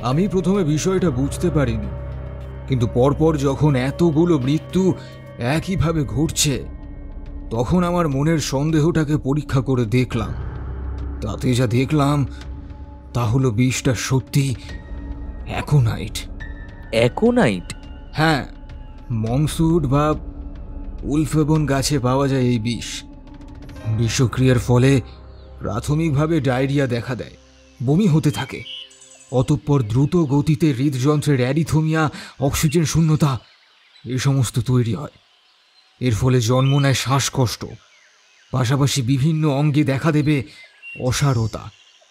আমি প্রথমে বিষয়টা বুঝতে পারিনি, কিন্তু পরপর যখন এতগুলো মৃত্যু একইভাবে ঘটছে তখন আমার মনের সন্দেহটাকে পরীক্ষা করে দেখলাম। তাতে যা দেখলাম তা হলো বিষটা সত্যি অ্যাকোনাইট। অ্যাকোনাইট? হ্যাঁ, মংসুড বা উলফেবন গাছে পাওয়া যায় এই বিষ। বিষক্রিয়ার ফলে প্রাথমিকভাবে ডায়রিয়া দেখা দেয়, বমি হতে থাকে। অতঃপর দ্রুত গতিতে হৃদযন্ত্রের অ্যারিথমিয়া, অক্সিজেন শূন্যতা এই সমস্ত তৈরি হয়। এর ফলে জন্ম নেয় শ্বাসকষ্ট, পাশাপাশি বিভিন্ন অঙ্গে দেখা দেবে অসারতা।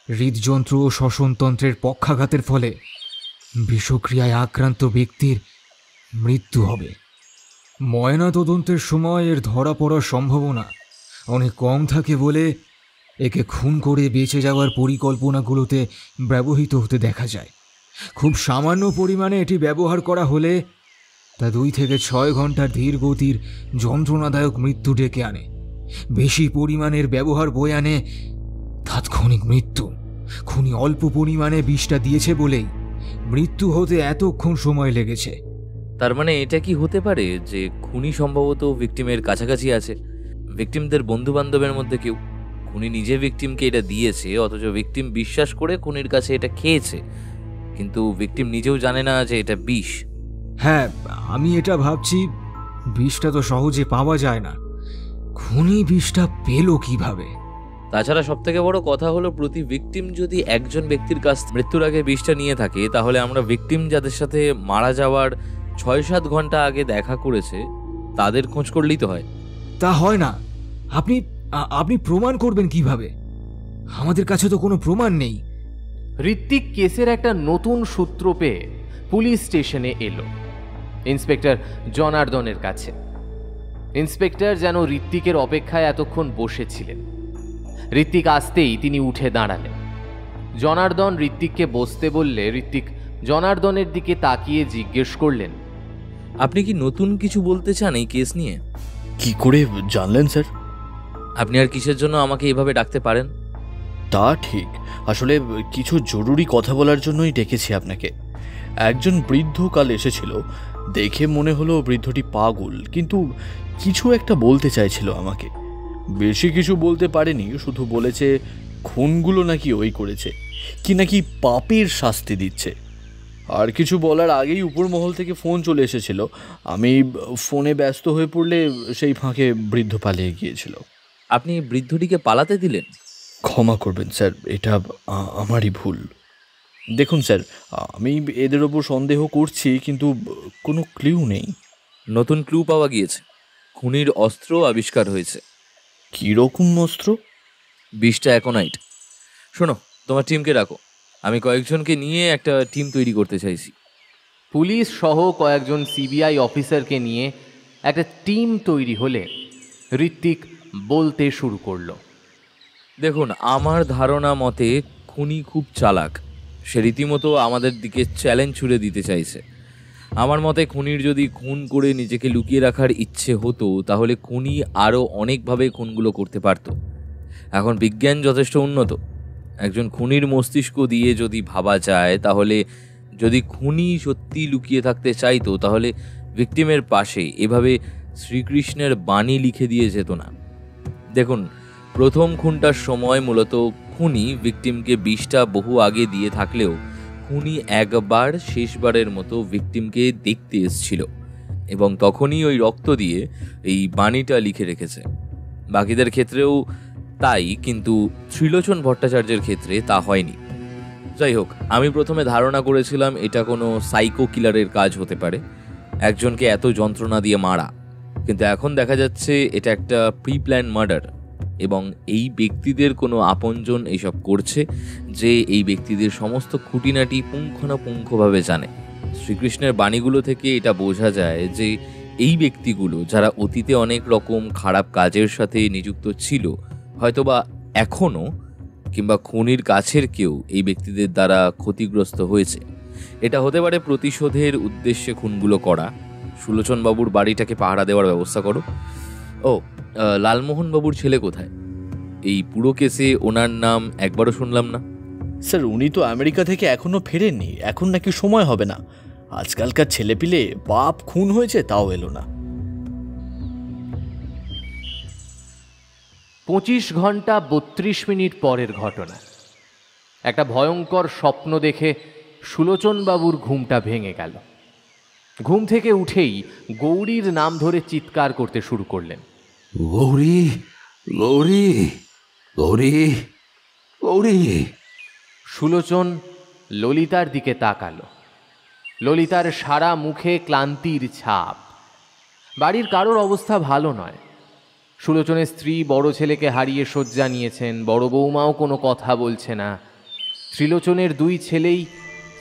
হৃদযন্ত্র ও শ্বসনতন্ত্রের পক্ষাঘাতের ফলে বিষক্রিয়ায় আক্রান্ত ব্যক্তির মৃত্যু হবে। ময়নাতদন্তের সময় এর ধরা পড়ার সম্ভাবনা অনেক কম থাকে বলে একে খুন করে বেঁচে যাওয়ার পরিকল্পনাগুলোতে ব্যবহৃত হতে দেখা যায়। খুব সামান্য পরিমাণে এটি ব্যবহার করা হলে তা 2 থেকে 6 ঘন্টার ধীর গতির যন্ত্রণাদায়ক মৃত্যু ডেকে আনে। বেশি পরিমাণের ব্যবহার বয়ে আনে তাৎক্ষণিক মৃত্যু। খুনি অল্প পরিমাণে বিষটা দিয়েছে বলেই মৃত্যু হতে এতক্ষণ সময় লেগেছে। তার মানে এটা কি হতে পারে যে খুনি সম্ভবত ভিকটিমের কাছাকাছি আছে, ভিকটিমদের বন্ধু বান্ধবের মধ্যে কেউ? খুনি নিজে ভিকটিমকে এটা দিয়েছে, অথচ ভিকটিম বিশ্বাস করে খুনির কাছে এটা খেয়েছে, কিন্তু ভিকটিম নিজেও জানে না যে এটা বিষ। হ্যাঁ, আমি এটা ভাবছি। বিষটা তো সহজে পাওয়া যায় না, খুনি বিষটা পেল কিভাবে? তাছাড়া সবথেকে বড় কথা হলো, প্রতি ভিকটিম যদি একজন ব্যক্তির কাছ মৃত্যুর আগে বিষটা নিয়ে থাকে, তাহলে আমরা ভিকটিম যাদের সাথে মারা যাওয়ার 6-7 ঘন্টা আগে দেখা করেছে তাদের খোঁজ করলেই তো হয়। তা হয় না। আপনি প্রমাণ করবেন কিভাবে? আমাদের কাছে তো কোনো প্রমাণ নেই। ঋত্বিক কেসের একটা নতুন সূত্র পেয়ে পুলিশ স্টেশনে এলো ইন্সপেক্টর জনার্দনের কাছে। ইন্সপেক্টর যেন ঋত্বিকের অপেক্ষায় এতক্ষণ বসেছিলেন। ঋত্বিক আসতেই তিনি উঠে দাঁড়ালেন। জনার্দন ঋত্বিককে বসতে বললে ঋত্বিক জনার্দনের দিকে তাকিয়ে জিজ্ঞেস করলেন, আপনি কি নতুন কিছু বলতে চান এই কেস নিয়ে? কি করে জানলেন স্যার? আপনি আর কিসের জন্য আমাকে এভাবে ডাকতে পারেন? তা ঠিক, আসলে কিছু জরুরি কথা বলার জন্যই ডেকেছি আপনাকে। একজন বৃদ্ধ কাল এসেছিল, দেখে মনে হলো বৃদ্ধটি পাগল, কিন্তু কিছু একটা বলতে চাইছিল আমাকে। বেশি কিছু বলতে পারেনি, শুধু বলেছে খুনগুলো নাকি ওই করেছে, কি নাকি পাপের শাস্তি দিচ্ছে। আর কিছু বলার আগেই উপর মহল থেকে ফোন চলে এসেছিল। আমি ফোনে ব্যস্ত হয়ে পড়লে সেই ফাঁকে বৃদ্ধ পালিয়ে গিয়েছিল। আপনি বৃদ্ধটিকে পালাতে দিলেন? ক্ষমা করবেন স্যার, এটা আমারই ভুল। দেখুন স্যার, আমি এদের ওপর সন্দেহ করছি, কিন্তু কোনো ক্লিউ নেই। নতুন ক্লু পাওয়া গিয়েছে, খুনির অস্ত্র আবিষ্কার হয়েছে। কীরকম অস্ত্র? বিষটা অ্যাকোনাইট। শোনো, তোমার টিমকে রাখো, আমি কয়েকজনকে নিয়ে একটা টিম তৈরি করতে চাইছি। পুলিশ সহ কয়েকজন সিবিআই অফিসারকে নিয়ে একটা টিম তৈরি হলে ঋত্বিক বলতে শুরু করলো। দেখুন, আমার ধারণা মতে খুনি খুব চালাক। সে রীতিমতো আমাদের দিকে চ্যালেঞ্জ ছুড়ে দিতে চাইছে। আমার মতে খুনির যদি খুন করে নিজেকে লুকিয়ে রাখার ইচ্ছে হতো, তাহলে খুনি আরও অনেকভাবে খুনগুলো করতে পারত। এখন বিজ্ঞান যথেষ্ট উন্নত। একজন খুনির মস্তিষ্ক দিয়ে যদি ভাবা যায়, তাহলে যদি খুনি সত্যি লুকিয়ে থাকতে চাইতো, তাহলে ভিকটিমের পাশে এভাবে শ্রীকৃষ্ণের বাণী লিখে দিয়ে যেত না। দেখুন, প্রথম খুনটার সময় মূলত খুনি ভিকটিমকে বিষটা বহু আগে দিয়ে থাকলেও খুনি একবার শেষবারের মতো ভিকটিমকে দেখতে এসেছিল এবং তখনই ওই রক্ত দিয়ে এই বাণীটা লিখে রেখেছে। বাকিদের ক্ষেত্রেও তাই, কিন্তু ত্রিলোচন ভট্টাচার্যের ক্ষেত্রে তা হয়নি। যাই হোক, আমি প্রথমে ধারণা করেছিলাম এটা কোনো সাইকো কিলারের কাজ হতে পারে, একজনকে এত যন্ত্রণা দিয়ে মারা। কিন্তু এখন দেখা যাচ্ছে এটা একটা প্রি প্ল্যান মার্ডার এবং এই ব্যক্তিদের কোনো আপনজন এইসব করছে, যে এই ব্যক্তিদের সমস্ত খুঁটিনাটি পুঙ্খানুপুঙ্খভাবে জানে। শ্রীকৃষ্ণের বাণীগুলো থেকে এটা বোঝা যায় যে এই ব্যক্তিগুলো, যারা অতীতে অনেক রকম খারাপ কাজের সাথে নিযুক্ত ছিল, হয়তোবা এখনও কিংবা খুনির কাছের কেউ এই ব্যক্তিদের দ্বারা ক্ষতিগ্রস্ত হয়েছে। এটা হতে পারে প্রতিশোধের উদ্দেশ্যে খুনগুলো করা। সুলোচন বাবুর বাড়িটাকে পাহারা দেওয়ার ব্যবস্থা করো। ও, লালমোহন বাবুর ছেলে কোথায়? এই পুরো কেসে ওনার নাম একবারও শুনলাম না। স্যার, উনি তো আমেরিকা থেকে এখনও ফেরেননি, এখন নাকি সময় হবে না। আজকালকার ছেলেপিলে বাপ খুন হয়েছে তাও এলো না। 25 ঘন্টা 32 মিনিট পরের ঘটনা। একটা ভয়ঙ্কর স্বপ্ন দেখে সুলোচনবাবুর ঘুমটা ভেঙে গেল। ঘুম থেকে উঠেই গৌরীর নাম ধরে চিৎকার করতে শুরু করলেন। গৌরী, গৌরী, গৌরী, গৌরী। সুলোচন ললিতার দিকে তাকালো। ললিতার সারা মুখে ক্লান্তির ছাপ। বাড়ির কারোর অবস্থা ভালো নয়। সুলোচনের স্ত্রী বড় ছেলেকে হারিয়ে শয্যা নিয়েছেন, বড় বৌমাও কোনো কথা বলছে না। ত্রিলোচনের 2 ছেলেই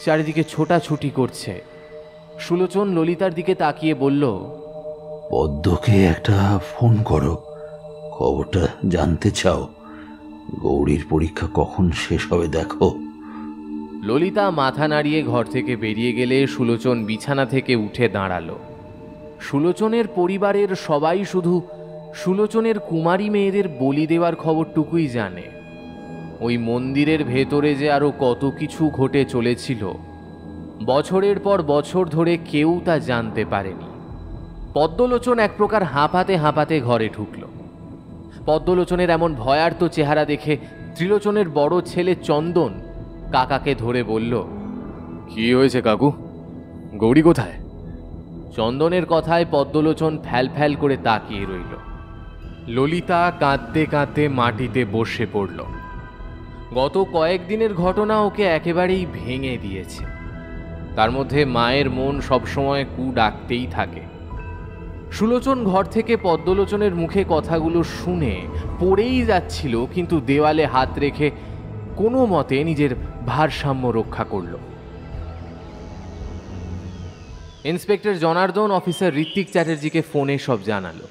চারিদিকে ছোটাছুটি করছে। সুলোচন ললিতার দিকে তাকিয়ে বলল, পদ্মকে একটা ফোন করো, খবরটা জানতে চাও। গৌরীর পরীক্ষা কখন শেষ হবে দেখো। ললিতা মাথা নাড়িয়ে ঘর থেকে বেরিয়ে গেলে সুলোচন বিছানা থেকে উঠে দাঁড়ালো। সুলোচনের পরিবারের সবাই শুধু সুলোচনের কুমারী মেয়েদের বলি দেওয়ার খবরটুকুই জানে। ওই মন্দিরের ভেতরে যে আরও কত কিছু ঘটে চলেছিল, বছরের পর বছর ধরে কেউ তা জানতে পারেনি। পদ্মলোচন এক প্রকার হাঁপাতে হাঁপাতে ঘরে ঢুকল। পদ্মলোচনের এমন ভয়ার্ত চেহারা দেখে ত্রিলোচনের বড় ছেলে চন্দন কাকাকে ধরে বলল, কি হয়েছে কাকু? গৌরী কোথায়? চন্দনের কথায় পদ্মলোচন ফ্যাল ফ্যাল করে তাকিয়ে রইল। ললিতা কাঁদতে কাঁদতে মাটিতে বসে পড়ল। গত কয়েকদিনের ঘটনা ওকে একেবারেই ভেঙে দিয়েছে। তার মধ্যে মায়ের মন সবসময় কু ডাকতেই থাকে। সুলোচন ঘর থেকে পদ্মলোচনের মুখে কথাগুলো শুনে পড়েই যাচ্ছিল, কিন্তু দেওয়ালে হাত রেখে কোনো মতে নিজের ভারসাম্য রক্ষা করল। ইন্সপেক্টর জনার্দন অফিসার ঋত্বিক চ্যাটার্জিকে ফোনে সব জানালো।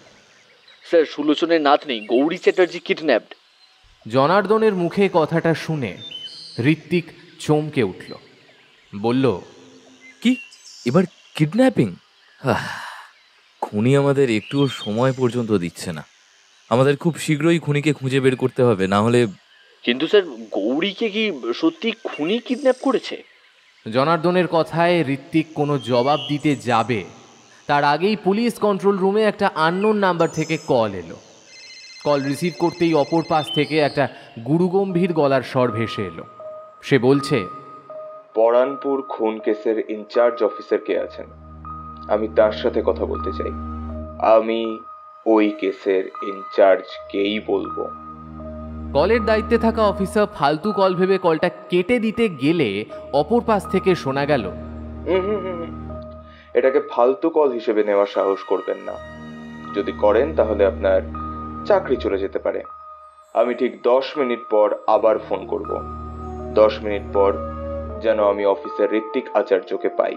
স্যার, সুলোচনের নাতনি গৌরী চ্যাটার্জি কিডন্যাপড। জনার্দনের মুখে কথাটা শুনে ঋত্বিক চমকে উঠল। বলল, কি এবার কিডন্যাপিং? খুনি আমাদের একটুও সময় পর্যন্ত দিচ্ছে না। আমাদের খুব শীঘ্রই খুনিকে খুঁজে বের করতে হবে, না হলে। কিন্তু স্যার, গৌরীকে কি সত্যি খুনি কিডন্যাপ করেছে? জনার্দনের কথায় ঋত্বিক কোনো জবাব দিতে যাবে তার আগেই পুলিশ কন্ট্রোল রুমে একটা আননোন নাম্বার থেকে কল এলো। কল রিসিভ করতেই অপর পাশ থেকে একটা গুরুগম্ভীর গলার স্বর ভেসে এলো। সে বলছে, পরানপুর খুন কেসের ইনচার্জ অফিসার কে আছেন? আমি তার সাথে কথা বলতে চাই। আমি ওই কেসের ইনচার্জকেই বলবো। কলের দায়িত্বে থাকা অফিসার ফালতু কল ভেবে কলটা কেটে দিতে গেলে অপর পাশ থেকে শোনা গেল, এটাকে ফালতু কল হিসেবে নেওয়ার সাহস করবেন না। যদি করেন তাহলে আপনার চাকরি চলে যেতে পারে। আমি ঠিক 10 মিনিট পর আবার ফোন করব। 10 মিনিট পর যেন আমি অফিসার ঋত্বিক আচার্যকে পাই।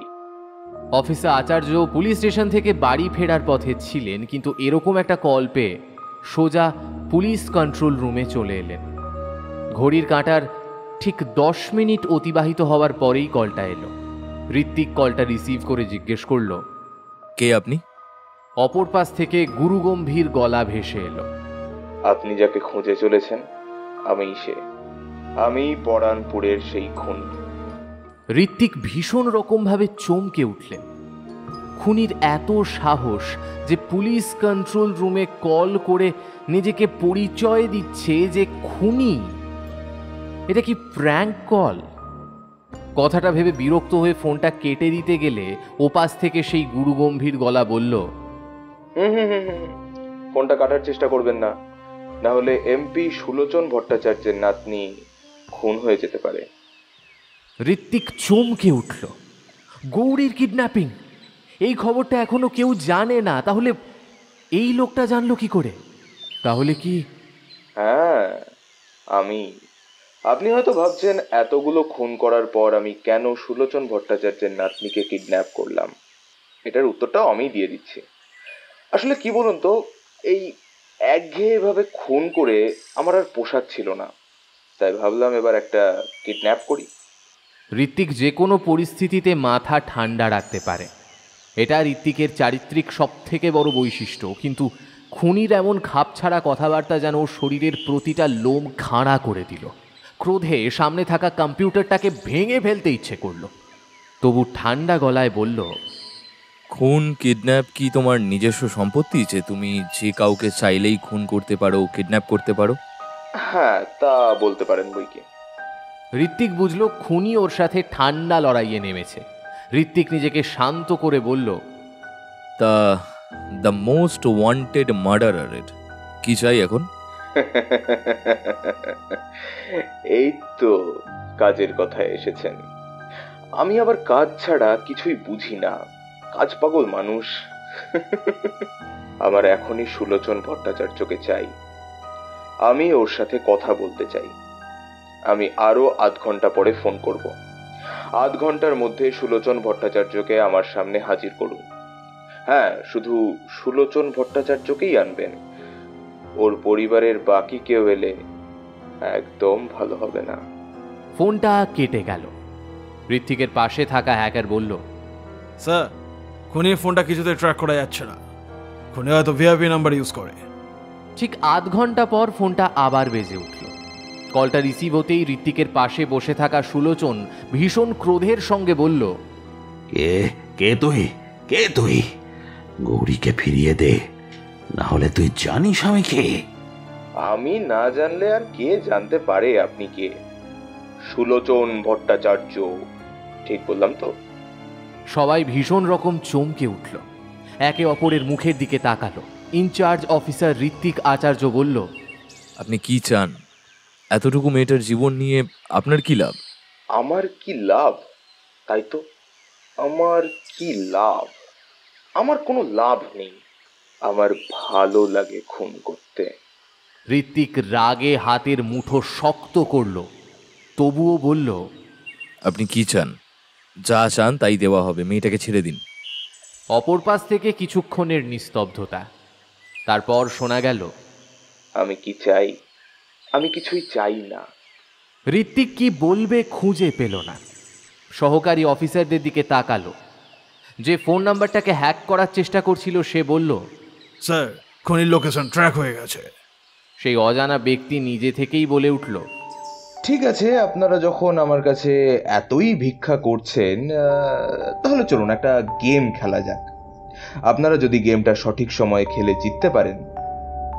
অফিসার আচার্য পুলিশ স্টেশন থেকে বাড়ি ফেরার পথে ছিলেন, কিন্তু এরকম একটা কল পেয়ে সোজা পুলিশ কন্ট্রোল রুমে চলে এলেন। ঘড়ির কাঁটার ঠিক 10 মিনিট অতিবাহিত হওয়ার পরেই কলটা এলো। ঋত্বিক কলটা রিসিভ করে জিজ্ঞেস করল, কে আপনি? অপর পাশ থেকে গুরুগম্ভীর গলা ভেসে এলো, আপনি যাকে খুঁজে চলেছেন আমিই সে। আমি পরানপুরের সেই খুনি। ঋত্বিক ভীষণ রকমভাবে চমকে উঠলেন। খুনির এত সাহস যে পুলিশ কন্ট্রোল রুমে কল করে নিজেকে পরিচয় দিচ্ছে যে খুনি। এটা কি প্র্যাঙ্ক কল? কথাটা ভেবে বিরক্ত হয়ে ফোনটা কেটে দিতে গেলে ওপাশ থেকে সেই গুরুগম্ভীর গলা বলল, ফোনটা কাটার চেষ্টা করবেন না, না হলে এমপি সুলোচন ভট্টাচার্যের নাতনি খুন হয়ে যেতে পারে। ঋত্বিক চমকে উঠল। গৌরীর কিডন্যাপিং, এই খবরটা এখনো কেউ জানে না, তাহলে এই লোকটা জানলো কি করে? তাহলে কি? হ্যাঁ, আমি। আপনি হয়তো ভাবছেন এতগুলো খুন করার পর আমি কেন সুলোচন ভট্টাচার্যের নাতনিকে কিডন্যাপ করলাম। এটার উত্তরটাও আমি দিয়ে দিচ্ছি। আসলে কি বলুন তো, এই একঘেয়েভাবে খুন করে আমার আর পোষাচ্ছিল না, তাই ভাবলাম এবার একটা কিডন্যাপ করি। ঋত্বিক যে কোনো পরিস্থিতিতে মাথা ঠান্ডা রাখতে পারে, এটা ঋত্বিকের চারিত্রিক সবথেকে বড় বৈশিষ্ট্য। কিন্তু খুনির এমন খাপছাড়া কথাবার্তা যেন ওর শরীরের প্রতিটা লোম খাড়া করে দিল। ক্রোধে সামনে থাকা কম্পিউটারটাকে ভেঙে ফেলতে ইচ্ছে করল, তবু ঠান্ডা গলায় বলল, খুন কিডন্যাপ কি তোমার নিজস্ব সম্পত্তি যে তুমি যে কাউকে চাইলেই খুন করতে পারো, কিডন্যাপ করতে পারো? হ্যাঁ, তা বলতে পারেন বইকি। ঋত্বিক বুঝল খুনি ওর সাথে ঠান্ডা লড়াইয়ে নেমেছে। ঋত্বিক নিজেকে শান্ত করে বলল, দ্য মোস্ট ওয়ান্টেড মার্ডারার কি চাই এখন? এই তো কাজের কথায় এসেছেন। আমি আবার কাজ ছাড়া কিছুই বুঝি না, কাজ পাগল মানুষ। আমার এখনই সুলোচন ভট্টাচার্যকে চাই। আমি ওর সাথে কথা বলতে চাই। আমি আরো আধ ঘন্টা পরে ফোন করব। আধ ঘন্টার মধ্যে সুলোচন ভট্টাচার্যকে আমার সামনে হাজির করুন। হ্যাঁ, শুধু সুলোচন ভট্টাচার্যকেই আনবেন। ওর পরিবারের বাকি কেউ এলে একদম ভালো হবে না। ফোনটা কেটে গেল। ঋত্বিকের পাশে থাকা হ্যাকার বলল, স্যার, খুনির ফোনটা কিছুতে ট্র্যাক করা যাচ্ছে না। খুনি হয়তো ভিআইপি নাম্বার ইউজ করে। ঠিক আধ ঘন্টা পর ফোনটা আবার বেজে উঠল। কলটা রিসিভ হতেই ঋত্বিকের পাশে বসে থাকা সুলোচন ভীষণ ক্রোধের সঙ্গে বলল, কে তুই? কে তুই? গৌরীকে ফিরিয়ে দে, না হলে তুই জানিস আমি কে? আমি না জানলে আর কে জানতে পারে আপনি কে? সুলোচন ভট্টাচার্য, ঠিক বললাম তো? সবাই ভীষণ রকম চমকে উঠল, একে অপরের মুখের দিকে তাকালো। ইনচার্জ অফিসার ঋত্বিক আচার্য বলল, আপনি কি চান? এতটুকু মেয়েটার জীবন নিয়ে আপনার কি লাভ? আমার কি লাভ? তাই তো, আমার কি লাভ? আমার কোনো লাভ নেই। আমার ভালো লাগে খুন করতে। ঋত্বিক রাগে হাতের মুঠো শক্ত করল, তবুও বলল, আপনি কি চান? যা চান তাই দেওয়া হবে, মেয়েটাকে ছেড়ে দিন। অপর পাশ থেকে কিছুক্ষণের নিস্তব্ধতা, তারপর শোনা গেল, আমি কি চাই? আমি কিছুই চাই না। ঋত্বিক কি বলবে খুঁজে পেল না। সহকারী অফিসারদের দিকে তাকালো। যে ফোন নাম্বারটাকে হ্যাক করার চেষ্টা করছিল সে বলল, স্যার, খুনির লোকেশন ট্র্যাক হয়ে গেছে। সেই অজানা ব্যক্তি নিজে থেকেই বলে উঠল, ঠিক আছে, আপনারা যখন আমার কাছে এতই ভিক্ষা করছেন, তাহলে চলুন একটা গেম খেলা যাক। আপনারা যদি গেমটা সঠিক সময়ে খেলে জিততে পারেন,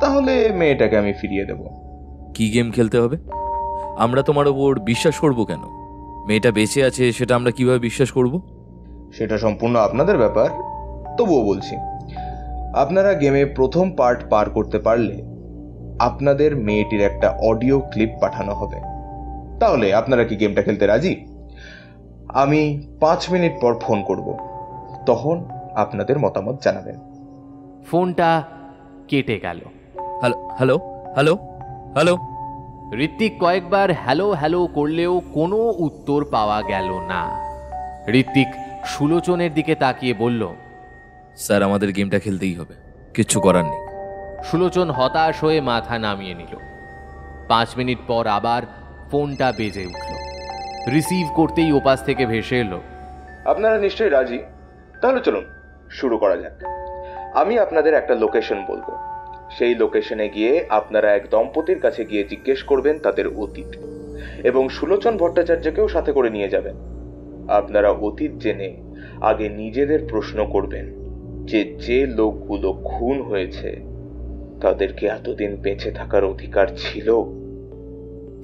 তাহলে মেয়েটাকে আমি ফিরিয়ে দেব। কি গেম খেলতে হবে? আমরা তোমার ওপর বিশ্বাস করব কেন? মেয়েটা বেঁচে আছে সেটা আমরা কিভাবে বিশ্বাস করব? সেটা সম্পূর্ণ আপনাদের ব্যাপার, তবুও বলছি। আপনারা গেমে প্রথম পার্ট পার করতে পারলে আপনাদের মেয়েটির একটা অডিও ক্লিপ পাঠানো হবে। তাহলে আপনারা কি গেমটা খেলতে রাজি? আমি 5 মিনিট পর ফোন করব, তখন আপনাদের মতামত জানাবেন। ফোনটা কেটে গেল। Hello hello hello hello. Ritwik কয়েকবার হ্যালো হ্যালো করলেও কোনো উত্তর পাওয়া গেল না। ঋত্বিক সুলোচনের দিকে তাকিয়ে বলল, স্যার আমাদের গেমটা খেলতেই হবে, কিচ্ছু করার নেই। সুলোচন হতাশ হয়ে মাথা নামিয়ে নিল। 5 মিনিট পর আবার ফোনটা বেজে উঠল। রিসিভ করতেই ওপাশ থেকে ভেসে এলো, আপনারা নিশ্চয়ই রাজি? তাহলে চলুন শুরু করা যাক। আমি আপনাদের একটা লোকেশন বলবো, সেই লোকেশনে গিয়ে আপনারা এক দম্পতির কাছে গিয়ে জিজ্ঞেস করবেন তাদের অতীত, এবং সুলোচন ভট্টাচার্যকেও সাথে করে নিয়ে যাবেন। আপনারা অতীত জেনে আগে নিজেদের প্রশ্ন করবেন যে যে লোকগুলো খুন হয়েছে তাদেরকে এতদিন বেঁচে থাকার অধিকার ছিল।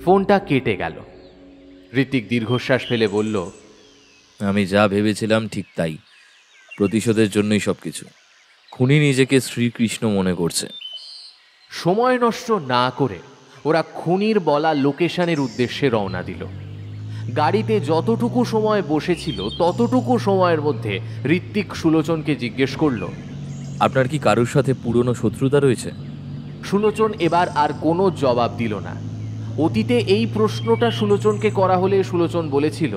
ফোনটা কেটে গেল। ঋত্বিক দীর্ঘশ্বাস ফেলে বলল, আমি যা ভেবেছিলাম ঠিক তাই, প্রতিশোধের জন্যই সবকিছু। খুনি নিজেকে শ্রীকৃষ্ণ মনে করছে। সময় নষ্ট না করে ওরা খুনির বলা লোকেশনের উদ্দেশ্যে রওনা দিল। গাড়িতে যতটুকু সময় বসেছিল ততটুকু সময়ের মধ্যে ঋত্বিক সুলোচনকে জিজ্ঞেস করল, আপনার কি কারোর সাথে পুরনো শত্রুতা রয়েছে? সুলোচন এবার আর কোনো জবাব দিল না। অতীতে এই প্রশ্নটা সুলোচনকে করা হলে সুলোচন বলেছিল,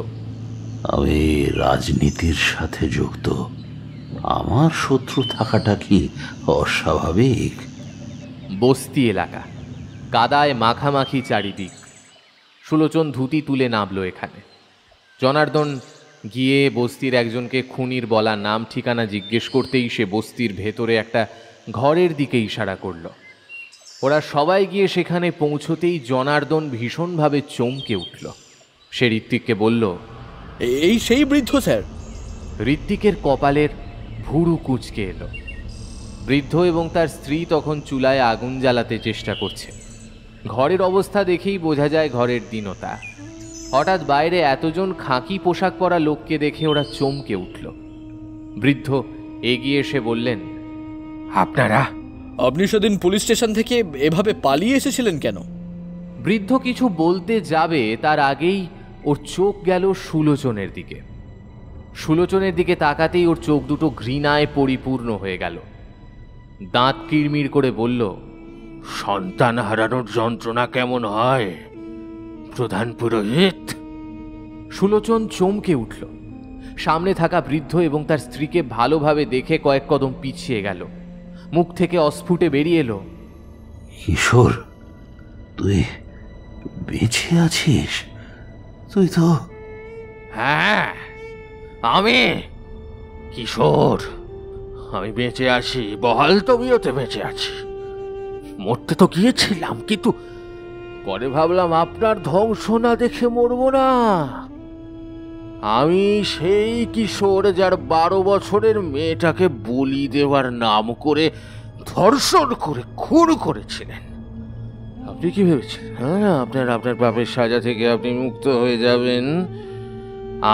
আমি রাজনীতির সাথে যুক্ত, আমার শত্রু থাকাটা কি অস্বাভাবিক? বস্তি এলাকা, কাদায় মাখামাখি চারিদিক। সুলোচন ধুতি তুলে নামলো এখানে। জনার্দন গিয়ে বস্তির একজনকে খুনির বলা নাম ঠিকানা জিজ্ঞেস করতেই সে বস্তির ভেতরে একটা ঘরের দিকে ইশারা করল। ওরা সবাই গিয়ে সেখানে পৌঁছতেই জনার্দন ভীষণভাবে চমকে উঠল। সে ঋত্বিককে বলল, এই সেই বৃদ্ধ স্যার। ঋত্বিকের কপালের ভুরু কুঁচকে এলো। বৃদ্ধ এবং তার স্ত্রী তখন চুলায় আগুন জ্বালাতে চেষ্টা করছে। ঘরের অবস্থা দেখেই বোঝা যায় ঘরের দীনতা। হঠাৎ বাইরে এতজন খাকি পোশাক পরা লোককে দেখে ওরা চমকে উঠল। বৃদ্ধ এগিয়ে এসে বললেন, আপনি সেদিন পুলিশ স্টেশন থেকে এভাবে পালিয়ে এসেছিলেন কেন? বৃদ্ধ কিছু বলতে যাবে তার আগেই ওর চোখ গেল সুলোচনের দিকে। সুলোচনের দিকে তাকাতেই ওর চোখ দুটো ঘৃণায় পরিপূর্ণ হয়ে গেল। দাঁত কিড়মিড় করে বলল, সন্তান হারানোর যন্ত্রণা কেমন হয় প্রধান পুরোহিত? সুলোচন চমকে উঠল। সামনে থাকা বৃদ্ধ এবং তার স্ত্রীকে ভালোভাবে দেখে কয়েক কদম পিছিয়ে গেল। মুখ থেকে অস্ফুটে বেরিয়ে এলো, কিশোর, তুই বেঁচে আছিস? তুই তো... হ্যাঁ, আমি কিশোর, আমি বেঁচে আছি, বহাল তবিয়তে বেঁচে আছি। মরতে তো গিয়েছিলাম, কিন্তু পরে ভাবলাম আপনার ধ্বংস না দেখে মরবো না। আমি সেই কিশোর যার 12 বছরের মেয়েটাকে বলি দেওয়ার নাম করে ধর্ষণ করে খুন করেছিলেন। আপনি কি ভেবেছেন হ্যাঁ আপনার পাপের সাজা থেকে আপনি মুক্ত হয়ে যাবেন?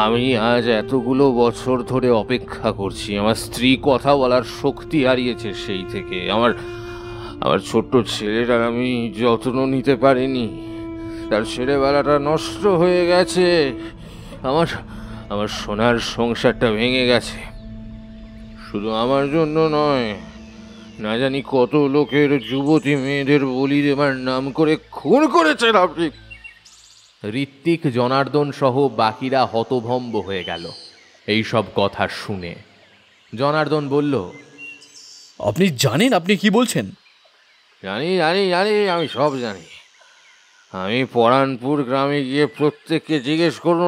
আমি আজ এতগুলো বছর ধরে অপেক্ষা করছি। আমার স্ত্রী কথা বলার শক্তি হারিয়েছে সেই থেকে। আমার ছোট্ট ছেলেটার আমি যত্ন নিতে পারিনি, তার ছেলেবেলাটা নষ্ট হয়ে গেছে। আমার সোনার সংসারটা ভেঙে গেছে। শুধু আমার জন্য নয়, না জানি কত লোকের যুবতী মেয়েদের বলি দেবার নাম করে খুন করেছেন আপনি। ঋত্বিক, জনার্দন সহ বাকিরা হতভম্ব হয়ে গেল এই সব কথা শুনে। জনার্দন বলল, আপনি জানেন আপনি কি বলছেন? জানি জানি জানি, আমি সব জানি। আমি পরানপুর গ্রামে গিয়ে প্রত্যেককে জিজ্ঞেস করুন,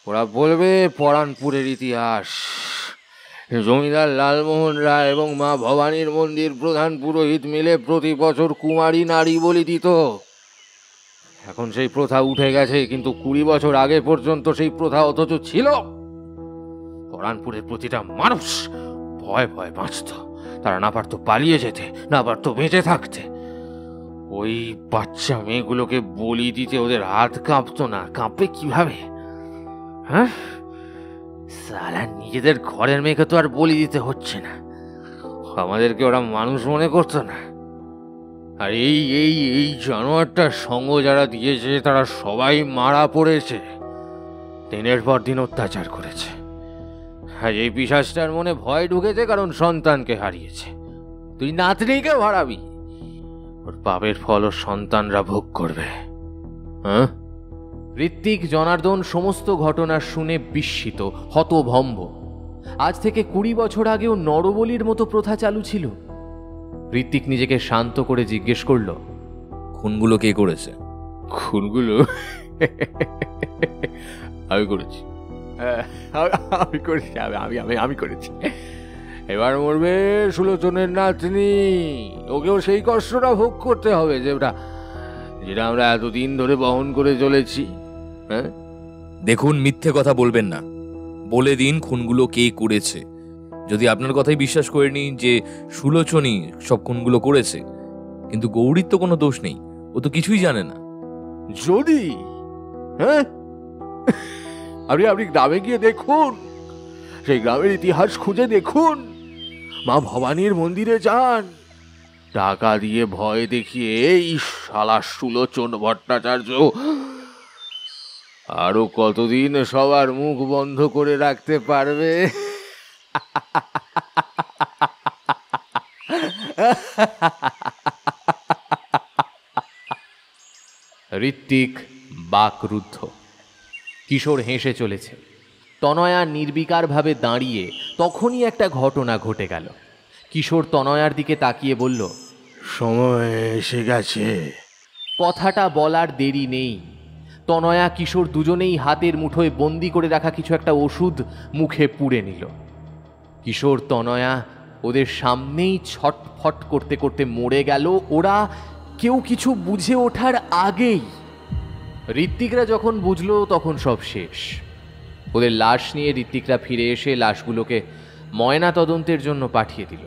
ওরা বলবে পরানপুরের ইতিহাস। জমিদার লালমোহন রায় এবং মা ভবানীর মন্দির প্রধান পুরোহিত মিলে প্রতি বছর কুমারী নারী বলি দিত। এখন সেই প্রথা উঠে গেছে, কিন্তু 20 বছর আগে পর্যন্ত সেই প্রথা অথচ ছিল। পরানপুরের প্রতিটা মানুষ ভয় ভয় বাঁচত। তারা না পারতো পালিয়ে যেতে, না পারতো বেঁচে থাকতে। ওই বাচ্চা মেয়েগুলোকে বলি দিতে ওদের হাত কাঁপতো না। কাঁপবে কিভাবে? হ্যাঁ, সালা নিজেদের ঘরের মেয়েকে তো আর বলি দিতে হচ্ছে না। আমাদেরকে ওরা মানুষ মনে করতো না। আর এই এই এই জানোয়ারটার সঙ্গ যারা দিয়েছে তারা সবাই মারা পড়েছে, দিনের পর দিন অত্যাচার করেছে। আর এই পিশাচটার মনে ভয় ঢুকেছে কারণ সন্তানকে হারিয়েছে। তুই নাতনিকে হারাবি, ওর পাপের ফল ওর সন্তানরা ভোগ করবে। হ্যাঁ? ঋত্বিক জনার্দন সমস্ত ঘটনা শুনে বিস্মিত, হতভম্ব। আজ থেকে 20 বছর আগেও নরবলির মতো প্রথা চালু ছিল। ঋত্বিক নিজেকে শান্ত করে জিজ্ঞেস করল, খুনগুলো কে করেছে? খুনগুলো আমি করেছি, আমি করেছি, আমি করেছি। এবার মরবে সুলোচনের নাতনি, ওকেও সেই কষ্টটা ভোগ করতে হবে যেটা আমরা এতদিন ধরে বহন করে চলেছি। হ্যাঁ, দেখুন, মিথ্যে কথা বলবেন না, বলে দিন খুনগুলো কে করেছে। যদি আপনার কথাই বিশ্বাস করে নিই যে সুলোচনই সব খুনগুলো করেছে, কিন্তু গৌরীর তো কোনো দোষ নেই, ও তো কিছুই জানে না। যদি হ্যাঁ, আপনি গ্রামে গিয়ে দেখুন, সেই গ্রামের ইতিহাস খুঁজে দেখুন, মা ভবানীর মন্দিরে যান, টাকা দিয়ে ভয় দেখিয়ে এই শালা সুলোচন ভট্টাচার্য আরো কতদিন সবার মুখ বন্ধ করে রাখতে পারবে? ঋত্বিক বাকরুদ্ধ। কিশোর হেসে চলেছে। তনয়া নির্বিকারভাবে দাঁড়িয়ে তখনই একটা ঘটনা ঘটে গেল। কিশোর তনয়ার দিকে তাকিয়ে বলল, সময় এসে গেছে। কথাটা বলার দেরি নেই। তনয়া কিশোর দুজনেই হাতের মুঠোয় বন্দি করে রাখা কিছু একটা ওষুধ মুখে পুরে নিল। কিশোর তনয়া ওদের সামনেই ছটফট করতে করতে মরে গেল, ওরা কেউ কিছু বুঝে ওঠার আগেই। ঋত্বিকরা যখন বুঝলো তখন সব শেষ। ওদের লাশ নিয়ে ঋত্বিকরা ফিরে এসে লাশগুলোকে ময়না তদন্তের জন্য পাঠিয়ে দিল।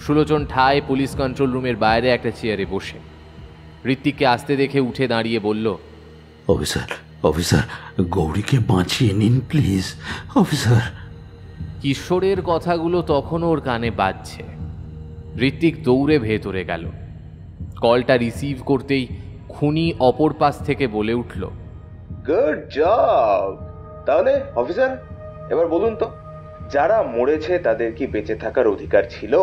সুলোচন ঠায় পুলিশ কন্ট্রোল রুমের বাইরে একটা চেয়ারে বসে ঋত্বিককে আসতে দেখে উঠে দাঁড়িয়ে বলল, অফিসার, অফিসার, গৌরীকে বাঁচিয়ে নিন প্লিজ, অফিসার। কিশোরের কথাগুলো তখনও ওর কানে বাজছে। ঋত্বিক দৌড়ে ভেতরে গেল। কলটা রিসিভ করতেই খুনি অপর পাশ থেকে বলে উঠল, গুড জব। তাহলে অফিসার, এবার বলুন তো, যারা মরেছে তাদের কি বেঁচে থাকার অধিকার ছিল?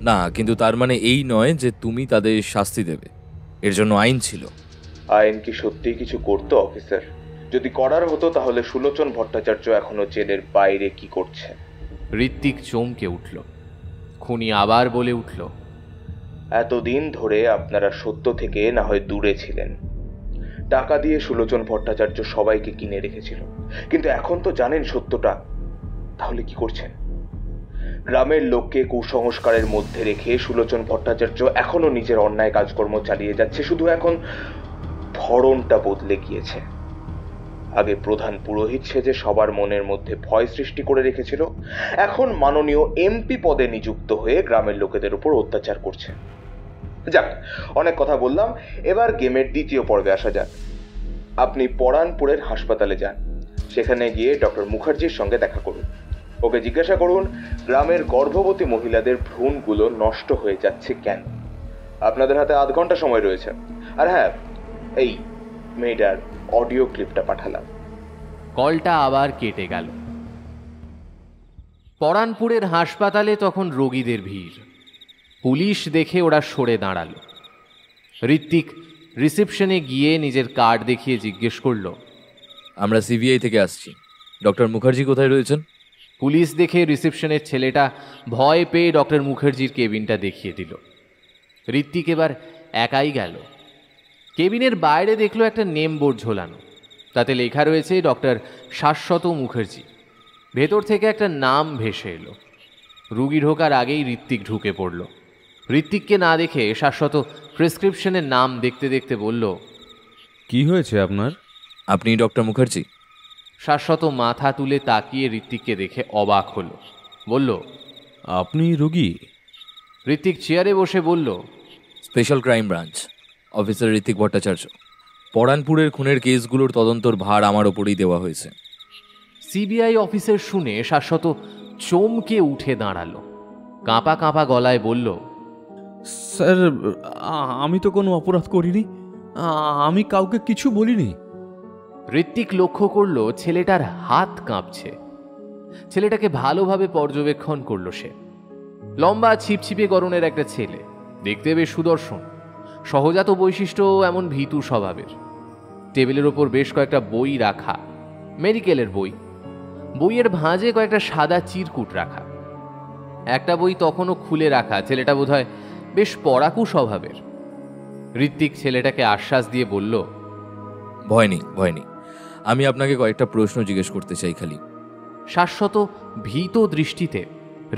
না, কিন্তু তার মানে এই নয় যে তুমি তাদের শাস্তি দেবে। এর জন্য আইন ছিল। আইন কি সত্যিই কিছু করতো অফিসার? যদি করার হতো তাহলে সুলোচন ভট্টাচার্য এখনো জেলের বাইরে কি করছে? ঋত্বিক চমকে উঠল। খুনি আবার বলে উঠল, এতদিন ধরে আপনারা সত্য থেকে না হয় দূরে ছিলেন। টাকা দিয়ে সুলোচন ভট্টাচার্য সবাইকে কিনে রেখেছিল, কিন্তু এখন তো জানেন সত্যটা, তাহলে কি করছেন? গ্রামের লোককে কুসংস্কারের মধ্যে রেখে সুলোচন ভট্টাচার্য এখনো নিজের অন্যায় কাজকর্ম চালিয়ে যাচ্ছে, শুধু এখন ধরনটা বদলে গিয়েছে। আগে প্রধান পুরোহিত সেজে সবার মনের মধ্যে ভয় সৃষ্টি করে রেখেছিল, এখন মাননীয় এমপি পদে নিযুক্ত হয়ে গ্রামের লোকেদের উপর অত্যাচার করছে। যাক, অনেক কথা বললাম, এবার গেমের দ্বিতীয় পর্বে আসা যাক। আপনি পরানপুরের হাসপাতালে যান, সেখানে গিয়ে ডক্টর মুখার্জির সঙ্গে দেখা করুন। ওকে জিজ্ঞাসা করুন গ্রামের গর্ভবতী মহিলাদের ভ্রূণগুলো নষ্ট হয়ে যাচ্ছে কেন। আপনাদের হাতে আধ ঘন্টা সময় রয়েছে। আর হ্যাঁ, এই মেয়েটার অডিও ক্লিপটা পাঠালাম। কলটা আবার কেটে গেল। পরানপুরের হাসপাতালে তখন রোগীদের ভিড়। পুলিশ দেখে ওরা সরে দাঁড়ালো। ঋত্বিক রিসেপশনে গিয়ে নিজের কার্ড দেখিয়ে জিজ্ঞেস করল, আমরা সিবিআই থেকে আসছি, ডক্টর মুখার্জি কোথায় রয়েছেন? পুলিশ দেখে রিসেপশনের ছেলেটা ভয় পেয়ে ডক্টর মুখার্জির কেবিনটা দেখিয়ে দিল। ঋত্বিক এবার একাই গেল। কেবিনের বাইরে দেখলো একটা নেম বোর্ড ঝোলানো, তাতে লেখা রয়েছে ডক্টর শাশ্বত মুখার্জি। ভেতর থেকে একটা নাম ভেসে এলো। রুগী ঢোকার আগেই ঋত্বিক ঢুকে পড়ল। ঋত্বিককে না দেখে শাশ্বত প্রেসক্রিপশনের নাম দেখতে দেখতে বলল, কি হয়েছে আপনার? আপনি ডক্টর মুখার্জি? শাশ্বত মাথা তুলে তাকিয়ে ঋত্বিককে দেখে অবাক হলো। বলল, আপনি রোগী? ঋত্বিক চেয়ারে বসে বলল, special crime branch, officer Ritwik Bhattacharya. পরানপুরের খুনের কেসগুলোর তদন্তর ভার আমার ওপরেই দেওয়া হয়েছে। সিবিআই অফিসার শুনে শাশ্বত চমকে উঠে দাঁড়ালো। কাঁপা কাঁপা গলায় বলল, স্যার আমি তো কোনো অপরাধ করিনি, আমি কাউকে কিছু বলিনি। ঋত্বিক লক্ষ্য করলো ছেলেটার হাত কাঁপছে। ছেলেটাকে ভালোভাবে পর্যবেক্ষণ করলো সে। লম্বা ছিপছিপে গড়নের একটা ছেলে, দেখতে বেশ সুদর্শন, সহজাত বৈশিষ্ট্য এমন ভীতু স্বভাবের। টেবিলের ওপর বেশ কয়েকটা বই রাখা, মেডিকেলের বই। বইয়ের ভাঁজে কয়েকটা সাদা চিরকুট রাখা। একটা বই তখনও খুলে রাখা। ছেলেটা বোধহয় বেশ পড়াকু স্বভাবের। ঋত্বিক ছেলেটাকে আশ্বাস দিয়ে বলল, ভয় নেই, ভয় নেই, আমি আপনাকে কয়েকটা প্রশ্ন জিজ্ঞেস করতে চাই খালি। শাশ্বত ভীত দৃষ্টিতে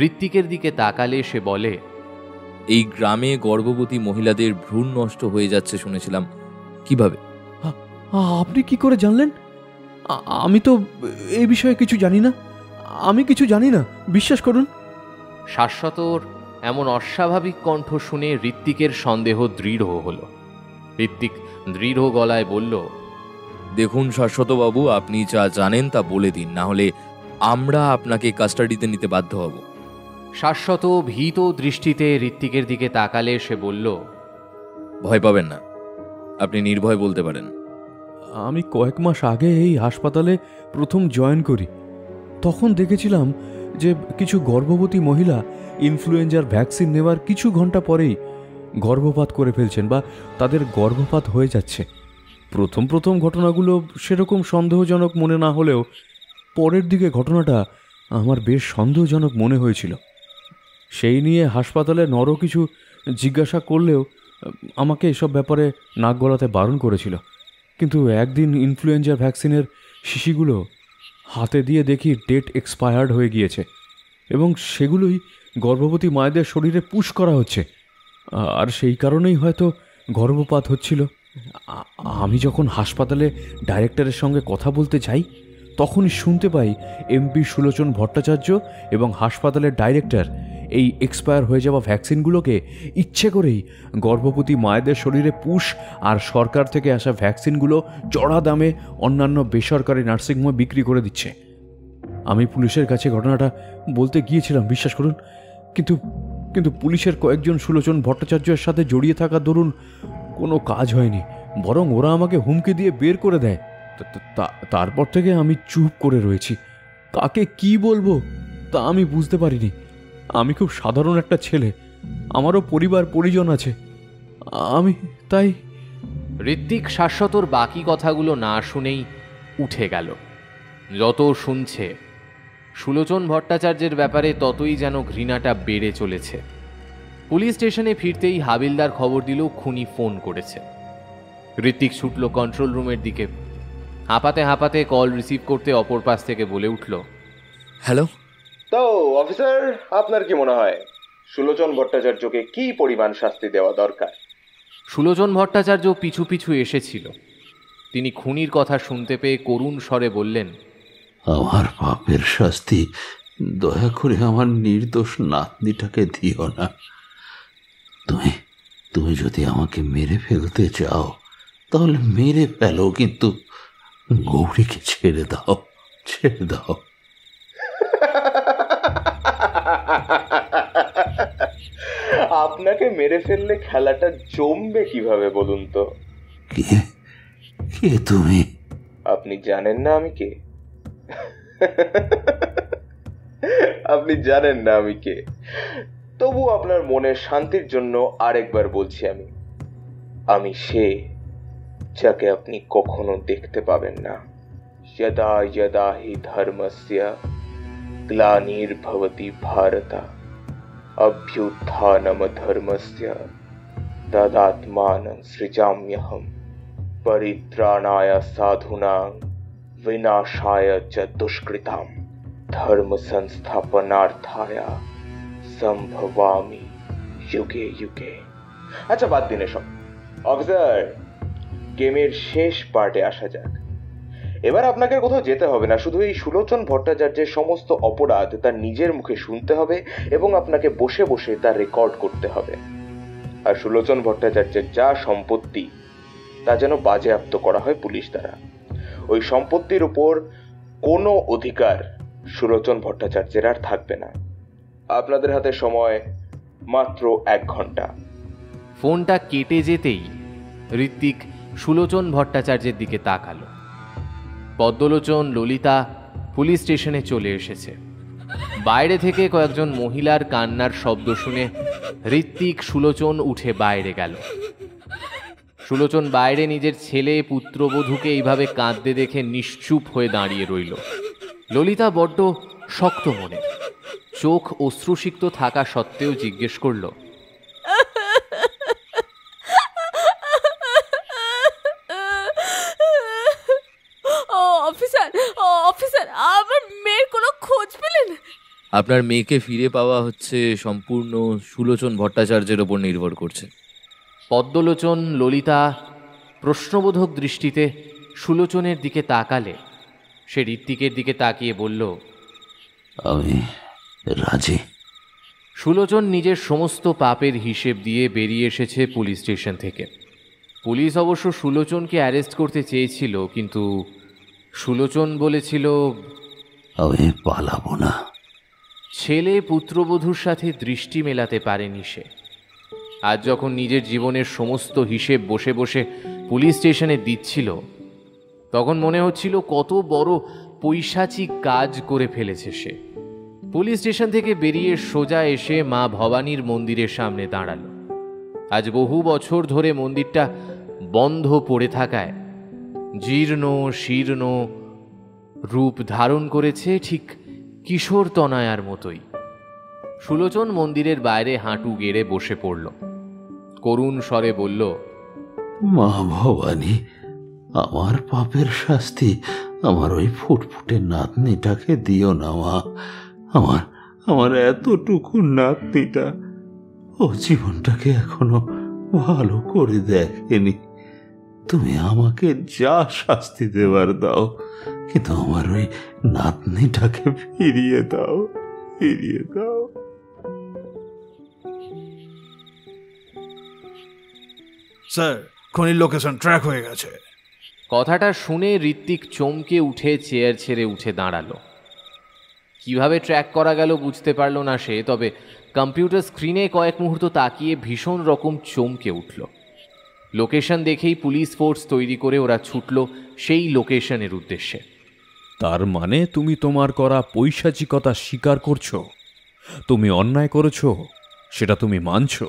ঋত্বিকের দিকে তাকালে সে বলে, এই গ্রামে গর্ভবতী মহিলাদের ভ্রূণ নষ্ট হয়ে যাচ্ছে শুনেছিলাম, কিভাবে? আপনি কি করে জানলেন? আমি তো এই বিষয়ে কিছু জানি না, আমি কিছু জানি না, বিশ্বাস করুন। শাশ্বতর এমন অস্বাভাবিক কণ্ঠ শুনে ঋত্বিকের সন্দেহ দৃঢ় হলো। ঋত্বিক দৃঢ় গলায় বলল, দেখুন শাশ্বতবাবু, আপনি যা জানেন তা বলে দিন, না হলে আমরা আপনাকে কাস্টাডিতে নিতে বাধ্য হব। শাশ্বত ভীত দৃষ্টিতে ঋত্বিকের দিকে তাকালে সে বলল, ভয় পাবেন না, আপনি নির্ভয় বলতে পারেন। আমি কয়েক মাস আগে এই হাসপাতালে প্রথম জয়েন করি। তখন দেখেছিলাম যে কিছু গর্ভবতী মহিলা ইনফ্লুয়েঞ্জার ভ্যাকসিন নেওয়ার কিছু ঘন্টা পরেই গর্ভপাত করে ফেলছেন বা তাদের গর্ভপাত হয়ে যাচ্ছে। প্রথম প্রথম ঘটনাগুলো সেরকম সন্দেহজনক মনে না হলেও পরের দিকে ঘটনাটা আমার বেশ সন্দেহজনক মনে হয়েছিল। সেই নিয়ে হাসপাতালে নরও কিছু জিজ্ঞাসা করলেও আমাকে এসব ব্যাপারে নাক গলাতে বারণ করেছিল। কিন্তু একদিন ইনফ্লুয়েঞ্জা ভ্যাকসিনের শিশিগুলো হাতে দিয়ে দেখি ডেট এক্সপায়ার্ড হয়ে গিয়েছে এবং সেগুলোই গর্ভবতী মায়েদের শরীরে পুশ করা হচ্ছে, আর সেই কারণেই হয়তো গর্ভপাত হচ্ছিল। আমি যখন হাসপাতালে ডাইরেক্টরের সঙ্গে কথা বলতে যাই তখনই শুনতে পাই এমপি সুলোচন ভট্টাচার্য এবং হাসপাতালের ডাইরেক্টর এই এক্সপায়ার হয়ে যাওয়া ভ্যাকসিনগুলোকে ইচ্ছে করেই গর্ভবতী মায়েদের শরীরে পুশ আর সরকার থেকে আসা ভ্যাকসিনগুলো চড়া দামে অন্যান্য বেসরকারি নার্সিংহোমে বিক্রি করে দিচ্ছে। আমি পুলিশের কাছে ঘটনাটা বলতে গিয়েছিলাম, বিশ্বাস করুন, কিন্তু পুলিশের কয়েকজন সুলোচন ভট্টাচার্যের সাথে জড়িয়ে থাকা দরুন কোনো কাজ হয়নি, বরং ওরা আমাকে হুমকি দিয়ে বের করে দেয়। তারপর থেকে আমি চুপ করে রয়েছি। কাকে কি বলবো তা আমি বুঝতে পারিনি। আমি খুব সাধারণ একটা ছেলে, আমারও পরিবার পরিজন আছে, আমি তাই। ঋত্বিক শাশ্বতর বাকি কথাগুলো না শুনেই উঠে গেল। যত শুনছে সুলোচন ভট্টাচার্যের ব্যাপারে ততই যেন ঘৃণাটা বেড়ে চলেছে। পুলিশ স্টেশনে ফিরতেই হাবিলদার খবর দিল খুনি ফোন করেছে। ঋত্বিক ছুটল কন্ট্রোল রুমের দিকে। হাঁপাতে হাঁপাতে কল রিসিভ করতে অপর পাশ থেকে বলে উঠল, হ্যালো। তো অফিসার, আপনার কি মনে হয় সুলোচন ভট্টাচার্যকে কি পরিমাণ শাস্তি দেওয়া দরকার? সুলোচন ভট্টাচার্য পিছু পিছু এসেছিল। তিনি খুনির কথা শুনতে পেয়ে করুণ স্বরে বললেন, আমার পাপের শাস্তি দয়া করে আমার নির্দোষ নাতনিটাকে দিও না। তুমি যদি আমাকে মেরে ফেলতে চাও তাহলে মেরে ফেলো, কিন্তু গৌরীকে ছেড়ে দাও, ছেড়ে দাও। আপনাকে মেরে ফেললে খেলাটা জমবে কিভাবে বলুন তো? কে তুমি? আপনি জানেন না আমি কে? আপনি জানেন না আমি কে? তবু আপনার মনের শান্তির জন্য আরেকবার বলছি, আমি সে যাকে আপনি কখনো দেখতে পাবেন না। यदा यदा हि धर्मस्य ग्लानिर्भवति भारत अभ्युत्थानम धर्मस्य तदात्मानं सृजाम्यहम् परित्राणाय साधूनां विनाशाय च दुष्कृतां धर्म संस्थापनार्थाय संभवामि युगे युगे। আচ্ছা, বাদ দিন এসব। অফিসার, গেমের শেষ পার্টে আসা যাক। এবার আপনাকে কোথাও যেতে হবে না, শুধু এই সুলোচন ভট্টাচার্যের সমস্ত অপরাধ তার নিজের মুখে শুনতে হবে এবং আপনাকে বসে বসে তা রেকর্ড করতে হবে। আর সুলোচন ভট্টাচার্যের যা সম্পত্তি তা যেন বাজেয়াপ্ত করা হয় পুলিশ দ্বারা। ওই সম্পত্তির উপর কোনো অধিকার সুলোচন ভট্টাচার্যের আর থাকবে না। আপনাদের হাতে সময় মাত্র 1 ঘন্টা। ফোনটা কেটে যেতেই ঋত্বিক সুলোচন ভট্টাচার্যের দিকে তাকালো। পদ্মলোচন, ললিতা পুলিশ স্টেশনে চলে এসেছে। বাইরে থেকে কয়েকজন মহিলার কান্নার শব্দ শুনে ঋত্বিক, সুলোচন উঠে বাইরে গেল। সুলোচন বাইরে নিজের ছেলে পুত্রবধূকে এইভাবে কাঁদতে দেখে নিশ্চুপ হয়ে দাঁড়িয়ে রইল। ললিতা বড্ড শক্ত মনে, চোখ অশ্রুসিক্ত থাকা সত্ত্বেও জিজ্ঞেস করল, অফিসার, আমার মেয়ের কোনো খোঁজ পেলেন? আপনার মেয়েকে ফিরে পাওয়া হচ্ছে সম্পূর্ণ সুলোচন ভট্টাচার্যের ওপর নির্ভর করছে। পদ্মলোচন, ললিতা প্রশ্নবোধক দৃষ্টিতে সুলোচনের দিকে তাকালে সে ঋত্বিকের দিকে তাকিয়ে বলল, আমি রাজি। সুলোচন নিজের সমস্ত পাপের হিসেব দিয়ে বেরিয়ে এসেছে পুলিশ স্টেশন থেকে। পুলিশ অবশ্য সুলোচনকে অ্যারেস্ট করতে চেয়েছিল, কিন্তু সুলোচন বলেছিল, আমি পালাবো না। ছেলে পুত্রবধূর সাথে দৃষ্টি মেলাতে পারেনি সে। আজ যখন নিজের জীবনের সমস্ত হিসেব বসে বসে পুলিশ স্টেশনে দিচ্ছিল, তখন মনে হচ্ছিল কত বড় পৈশাচিক কাজ করে ফেলেছে সে। পুলিশ স্টেশন থেকে বেরিয়ে সোজা এসে মা ভবানীর মন্দিরের সামনে দাঁড়ালো। আজ বহু বছর ধরে মন্দিরটা বন্ধ পড়ে থাকায় জীর্ণ শীর্ণ রূপ ধারণ করেছে, ঠিক কিশোর তনয়ার মতোই। সুলোচন মন্দিরের বাইরে হাঁটু গেড়ে বসে পড়ল। করুণ স্বরে বলল, মা ভবানী, আমার পাপের শাস্তি আমার ওই ফুটফুটে নাতনিটাকে দিও না মা। আমার এতটুকু নাতনিটা ও জীবনটাকে এখনো ভালো করে দেখেনি। তুমি আমাকে যা শাস্তি দেবার দাও, কিন্তু আমার ওই নাতনিটাকে ফিরিয়ে দাও। স্যার, খনির লোকেশন ট্র্যাক হয়ে গেছে। কথাটা শুনে ঋত্বিক চমকে উঠে চেয়ার ছেড়ে উঠে দাঁড়ালো। কিভাবে ট্র্যাক করা গেল বুঝতে পারল না সে, তবে কম্পিউটার স্ক্রিনে কয়েক মুহূর্ত তাকিয়ে ভীষণ রকম চমকে উঠল। লোকেশন দেখেই পুলিশ ফোর্স তৈরি করে ওরা ছুটল সেই লোকেশনের উদ্দেশ্যে। তার মানে তুমি তোমার করা পৈশাচিকতা স্বীকার করছো? তুমি অন্যায় করেছো, সেটা তুমি মানছো,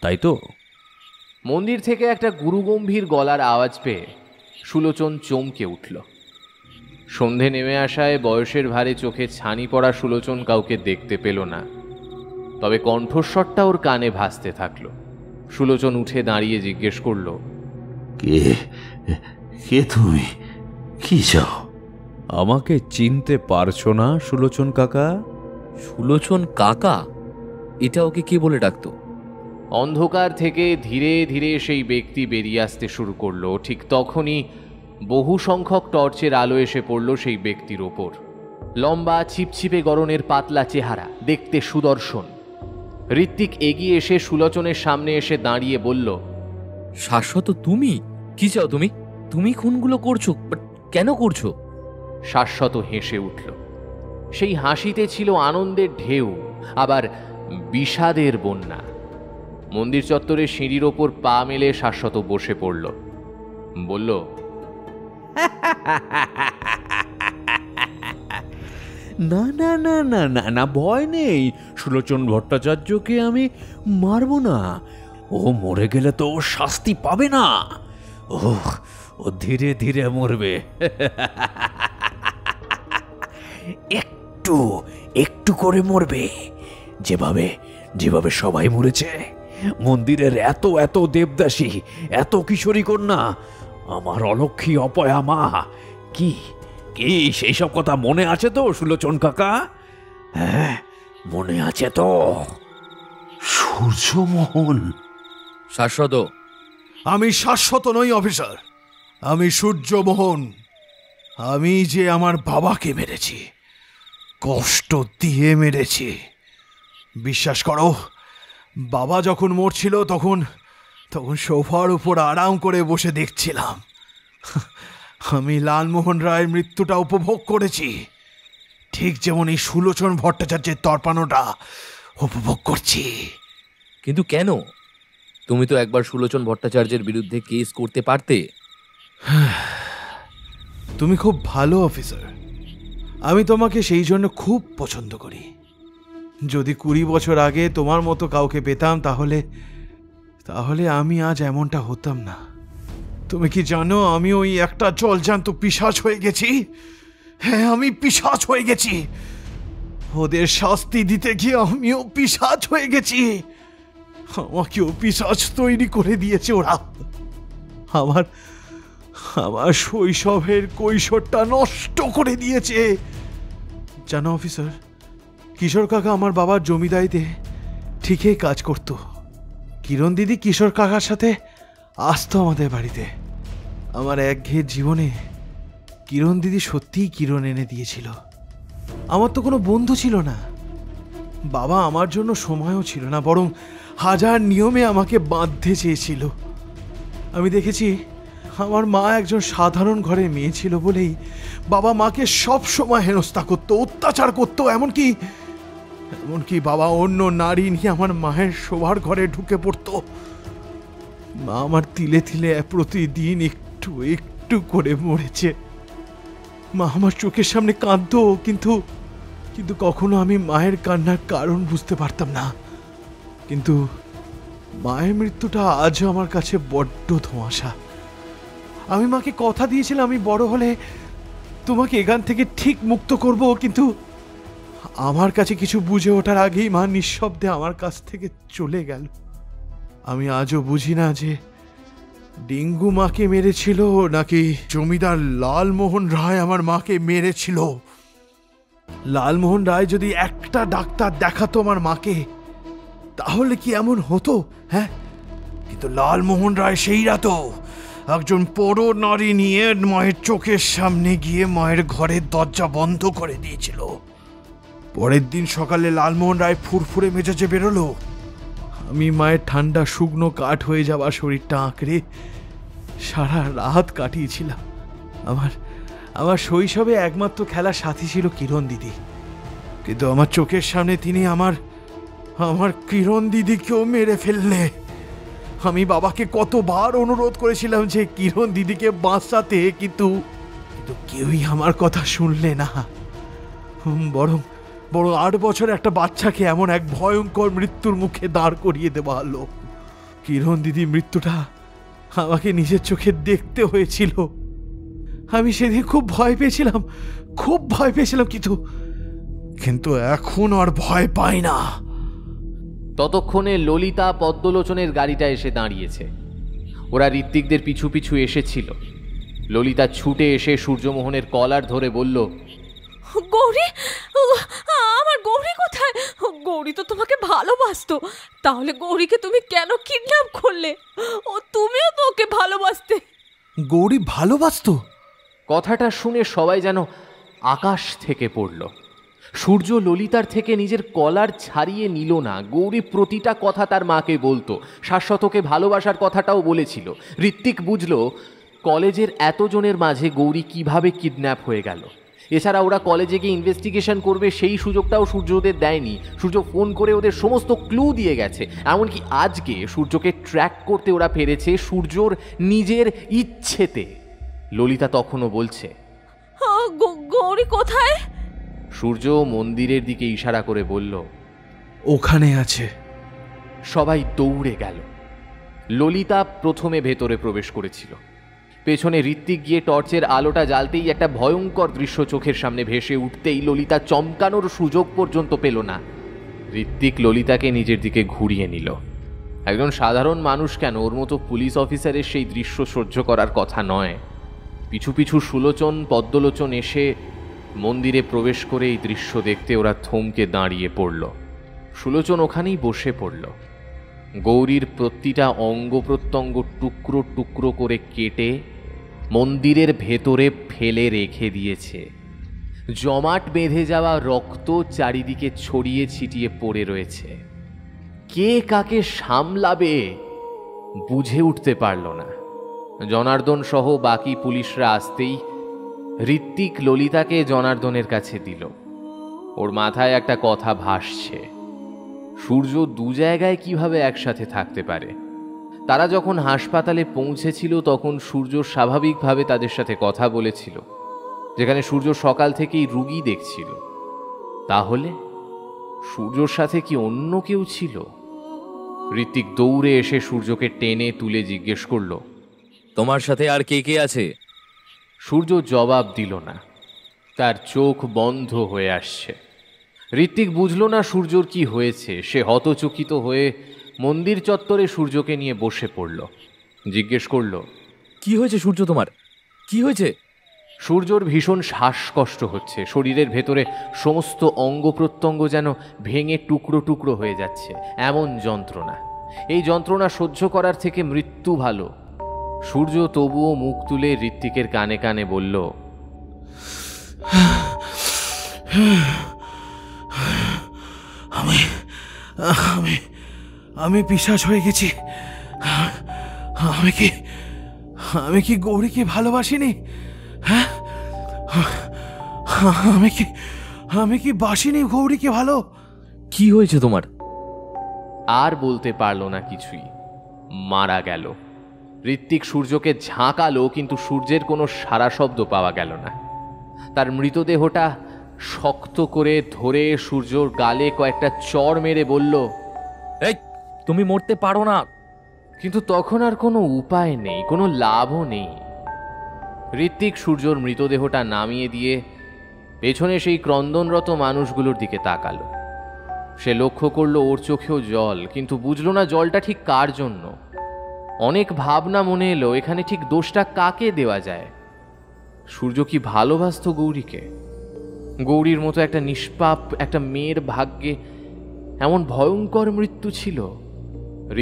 তাই তো? মন্দির থেকে একটা গুরুগম্ভীর গলার আওয়াজ পেয়ে সুলোচন চমকে উঠল। সন্ধে নেমে আসায় বয়সের ভারে চোখে ছানি পড়া সুলোচন কাউকে দেখতে পেল না, তবে কণ্ঠস্বরটা ওর কানে ভাসতে থাকলো। সুলোচন উঠে দাঁড়িয়ে জিজ্ঞেস করল, কে তুমি? কি চাও? আমাকে চিনতে পারছো না সুলোচন কাকা? সুলোচন কাকা? এটা ওকে কে বলে ডাকতো? অন্ধকার থেকে ধীরে ধীরে সেই ব্যক্তি বেরিয়ে আসতে শুরু করলো। ঠিক তখনই বহু সংখ্যক টর্চের আলো এসে পড়ল সেই ব্যক্তির ওপর। লম্বা, ছিপছিপে গড়নের পাতলা চেহারা, দেখতে সুদর্শন। ঋত্বিক এগিয়ে এসে সুলোচনের সামনে এসে দাঁড়িয়ে বলল, শাশ্বত তুমি? কি চাও তুমি? তুমি খুনগুলো করছো, কেন করছো? শাশ্বত হেসে উঠল। সেই হাসিতে ছিল আনন্দের ঢেউ, আবার বিষাদের বন্যা। মন্দির চত্বরে সিঁড়ির ওপর পা মেলে শাশ্বত বসে পড়ল। বলল, না না না না না না, ভয় নেই। সুলোচন ভট্টাচার্যকে আমি মারব না। ও মরে গেলে তো ও শাস্তি পাবে না। ও ধীরে ধীরে মরবে। একটু একটু করে মরবে, যেভাবে যেভাবে সবাই মরেছে। মন্দিরের এত এত দেবদাসী, এত কিশোরী কন্যা, আমার অলক্ষী অপয়া মা। কি কি সেই সব কথা মনে আছে তো সুলোচন কাকা? হ্যাঁ, মনে আছে তো? সূর্যমোহন। শাশ্বত? আমি শাশ্বত নই অফিসার, আমি সূর্যমোহন। আমি যে আমার বাবাকে মেরেছি, কষ্ট দিয়ে মেরেছি। বিশ্বাস করো, বাবা যখন মরছিল তখন সোফার উপর আরাম করে বসে দেখছিলাম। আমি লালমোহন রায়ের মৃত্যুটা উপভোগ করেছি, ঠিক যেমন এই সুলোচন ভট্টাচার্যের তর্পানোটা উপভোগ করছি। কিন্তু কেন? তুমি তো একবার সুলোচন ভট্টাচার্যের বিরুদ্ধে কেস করতে পারতে। তুমি খুব ভালো অফিসার, আমি তোমাকে সেই জন্য খুব পছন্দ করি। যদি 20 বছর আগে তোমার মতো কাউকে পেতাম তাহলে তাহলে আমি আজ এমনটা হতাম না। তুমি কি জানো আমি ওই একটা জলজান্ত পিশাচ হয়ে গেছি? হ্যাঁ, আমি পিশাচ হয়ে গেছি। ওদের শাস্তি দিতে গিয়ে আমিও পিশাচ হয়ে গেছি। আমাকেও পিশাচ তৈরি করে দিয়েছে ওরা। আমার আমার শৈশবের কৈশোরটা নষ্ট করে দিয়েছে। জানো অফিসার, কিশোর কাকা আমার বাবার জমিদারিতে ঠিকই কাজ করত। কিরণ দিদি কিশোর কাকার সাথে আসতো আমাদের বাড়িতে। আমার একঘেয়ে জীবনে কিরণ দিদি সত্যিই কিরণ এনে দিয়েছিল। আমার তো কোনো বন্ধু ছিল না, বাবা আমার জন্য সময়ও ছিল না, বরং হাজার নিয়মে আমাকে বাঁধতে চেয়েছিল। আমি দেখেছি আমার মা একজন সাধারণ ঘরের মেয়ে ছিল বলেই বাবা মাকে সব সময় হেনস্থা করতো, অত্যাচার করতো। এমনকি বাবা অন্য নারী নিয়ে আমার মায়ের শোবার ঘরে ঢুকে পড়তো। মা আমার তিলে তিলে প্রতিদিন একটু একটু করে মরেছে। মা আমার চোখের সামনে কাঁদতো, কিন্তু কখনো আমি মায়ের কান্নার কারণ বুঝতে পারতাম না। কিন্তু মায়ের মৃত্যুটা আজও আমার কাছে বড্ড ধোঁয়াশা। আমি মাকে কথা দিয়েছিলাম আমি বড় হলে তোমাকে এখান থেকে ঠিক মুক্ত করব, কিন্তু আমার কাছে কিছু বুঝে ওঠার আগেই মা নিঃশব্দে আমার কাছ থেকে চলে গেল। আমি আজও বুঝি না যে ডিঙ্গু মাকে মেরেছিল নাকি জমিদার লালমোহন রায় আমার মাকে মেরেছিল। লালমোহন রায় যদি একটা ডাক্তার দেখাতো আমার মাকে, তাহলে কি এমন হতো? হ্যাঁ, কিন্তু লালমোহন রায় সেই রাতো একজন পর নারী নিয়ে মায়ের চোখের সামনে গিয়ে মায়ের ঘরের দরজা বন্ধ করে দিয়েছিল। পরের দিন সকালে লালমোহন রায় ফুরফুরে মেজাজে বেরোলো। আমি মায়ের ঠান্ডা শুকনো কাঠ হয়ে যাওয়া শরীরটা আঁকড়ে সারা রাত কাটিয়েছিলাম। আমার শৈশবে একমাত্র খেলার সাথী ছিল কিরণ দিদি, কিন্তু আমার চোখের সামনে তিনি আমার কিরণ দিদিকেও মেরে ফেললে। আমি বাবাকে কতবার অনুরোধ করেছিলাম যে কিরণ দিদিকে বাঁচাতে, কিন্তু কেউই আমার কথা শুনলে না। বরং 8 বছর একটা বাচ্চাকে এমন এক ভয়ঙ্কর মৃত্যুর মুখে দাঁড় করিয়ে দেওয়া হলো। কিরণ দিদি মৃত্যুটা আমাকে নিজের চোখে দেখতে হয়েছিল। আমি সেদিন খুব ভয় পেয়েছিলাম, কিন্তু এখন আর ভয় পাই না। ততক্ষণে ললিতা পদ্মলোচনের গাড়িটা এসে দাঁড়িয়েছে। ওরা ঋত্বিকদের পিছু পিছু এসেছিল। ললিতা ছুটে এসে সূর্যমোহনের কলার ধরে বলল, গৌরী, আমার গৌরী কোথায়? গৌরী তো তোমাকে ভালোবাসতো, তাহলে গৌরীকে তুমি কেন কিডন্যাপ করলে? ও তুমিও তো ওকে ভালোবাসতে। গৌরী ভালোবাসতো? কথাটা শুনে সবাই যেন আকাশ থেকে পড়ল। সূর্য ললিতার থেকে নিজের কলার ছাড়িয়ে নিল না। গৌরী প্রতিটা কথা তার মাকে বলতো, শাশ্বতকে ভালোবাসার কথাটাও বলেছিল। ঋত্বিক বুঝল কলেজের এতজনের মাঝে গৌরী কিভাবে কিডন্যাপ হয়ে গেল। এছাড়া ওরা কলেজে গিয়ে ইনভেস্টিগেশন করবে সেই সুযোগটাও সূর্য ওদের দেয়নি। সূর্য ফোন করে ওদের সমস্ত ক্লু দিয়ে গেছে। এমনকি আজকে সূর্যকে ট্র্যাক করতে ওরা পেরেছে সূর্যর নিজের ইচ্ছেতে। ললিতা তখনও বলছে, গৌরী কোথায়? সূর্য মন্দিরের দিকে ইশারা করে বলল, ওখানে আছে। সবাই দৌড়ে গেল। ললিতা প্রথমে ভেতরে প্রবেশ করেছিল। পেছনে ঋত্বিক গিয়ে টর্চের আলোটা জ্বালতেই একটা ভয়ঙ্কর দৃশ্য চোখের সামনে ভেসে উঠতেই ললিতা চমকানোর সুযোগ পর্যন্ত পেল না। ঋত্বিক ললিতাকে নিজের দিকে ঘুরিয়ে নিল। একজন সাধারণ মানুষ কেন, ওর মতো পুলিশ অফিসারের সেই দৃশ্য সহ্য করার কথা নয়। পিছু পিছু সুলোচন পদ্মলোচন এসে মন্দিরে প্রবেশ করে এই দৃশ্য দেখতে ওরা থমকে দাঁড়িয়ে পড়ল। সুলোচন ওখানেই বসে পড়ল। গৌরীর প্রতিটা অঙ্গ প্রত্যঙ্গ টুকরো টুকরো করে কেটে মন্দিরের ভেতরে ফেলে রেখে দিয়েছে। জমাট বেঁধে যাওয়া রক্ত চারিদিকে ছড়িয়ে ছিটিয়ে পড়ে রয়েছে। কে কাকে সামলাবে বুঝে উঠতে পারল না। জনার্দন সহ বাকি পুলিশরা আসতেই ঋত্বিক ললিতাকে জনার্দনের কাছে দিল। ওর মাথায় একটা কথা ভাসছে, সূর্য দু জায়গায় কিভাবে একসাথে থাকতে পারে। তারা যখন হাসপাতালে পৌঁছেছিল তখন সূর্য স্বাভাবিকভাবে তাদের সাথে কথা বলেছিল, যেখানে সূর্য সকাল থেকেই রুগী দেখছিল। তাহলে সূর্যর সাথে কি অন্য কেউ ছিল? ঋত্বিক দৌড়ে এসে সূর্যকে টেনে তুলে জিজ্ঞেস করল, তোমার সাথে আর কে কে আছে? সূর্য জবাব দিল না, তার চোখ বন্ধ হয়ে আসছে। ঋত্বিক বুঝল না সূর্যর কি হয়েছে। সে হতচকিত হয়ে মন্দির চত্বরে সূর্যকে নিয়ে বসে পড়ল। জিজ্ঞেস করল, কি হয়েছে সূর্য, তোমার কি হয়েছে? সূর্যর ভীষণ শ্বাসকষ্ট হচ্ছে। শরীরের ভেতরে সমস্ত অঙ্গ প্রত্যঙ্গ যেন ভেঙে টুকরো টুকরো হয়ে যাচ্ছে, এমন যন্ত্রণা। এই যন্ত্রণা সহ্য করার থেকে মৃত্যু ভালো। সূর্য তবুও মুখ তুলে ঋত্বিকের কানে কানে বলল, আমি আমি আমি পিশাচ হয়ে গেছি। আমি কি গৌরীকে ভালোবাসিনি? হ্যাঁ, আমি কি বাসিনি গৌরীকে ভালো? কি হয়েছে তোমার? আর বলতে পারল না কিছুই, মারা গেল। ঋত্বিক সূর্যকে ঝাঁকালো, কিন্তু সূর্যের কোনো সারা শব্দ পাওয়া গেল না। তার মৃতদেহটা শক্ত করে ধরে সূর্যর গালে কয়েকটা চড় মেরে বলল, এই তুমি মরতে পারো না। কিন্তু তখন আর কোনো উপায় নেই, কোনো লাভও নেই। ঋত্বিক সূর্যর মৃতদেহটা নামিয়ে দিয়ে পেছনে সেই ক্রন্দনরত মানুষগুলোর দিকে তাকালো। সে লক্ষ্য করলো ওর চোখেও জল, কিন্তু বুঝলো না জলটা ঠিক কার জন্য। অনেক ভাবনা মনে এলো, এখানে ঠিক দোষটা কাকে দেওয়া যায়। সূর্য কি ভালোবাসতো গৌরীকে? গৌরীর মতো একটা নিষ্পাপ একটা মেয়ের ভাগ্যে এমন ভয়ঙ্কর মৃত্যু ছিল?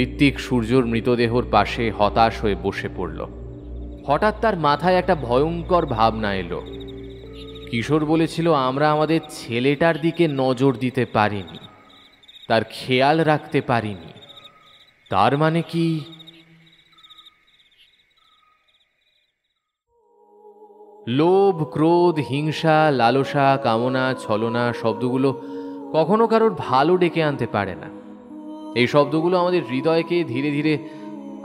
ঋত্বিক সূর্যর মৃতদেহর পাশে হতাশ হয়ে বসে পড়ল। হঠাৎ তার মাথায় একটা ভয়ঙ্কর ভাবনা এলো। কিশোর বলেছিল, আমরা আমাদের ছেলেটার দিকে নজর দিতে পারিনি, তার খেয়াল রাখতে পারিনি। তার মানে কি লোভ, ক্রোধ, হিংসা, লালসা, কামনা, ছলনা শব্দগুলো কখনো কারোর ভালো ডেকে আনতে পারে না। এই শব্দগুলো আমাদের হৃদয়কে ধীরে ধীরে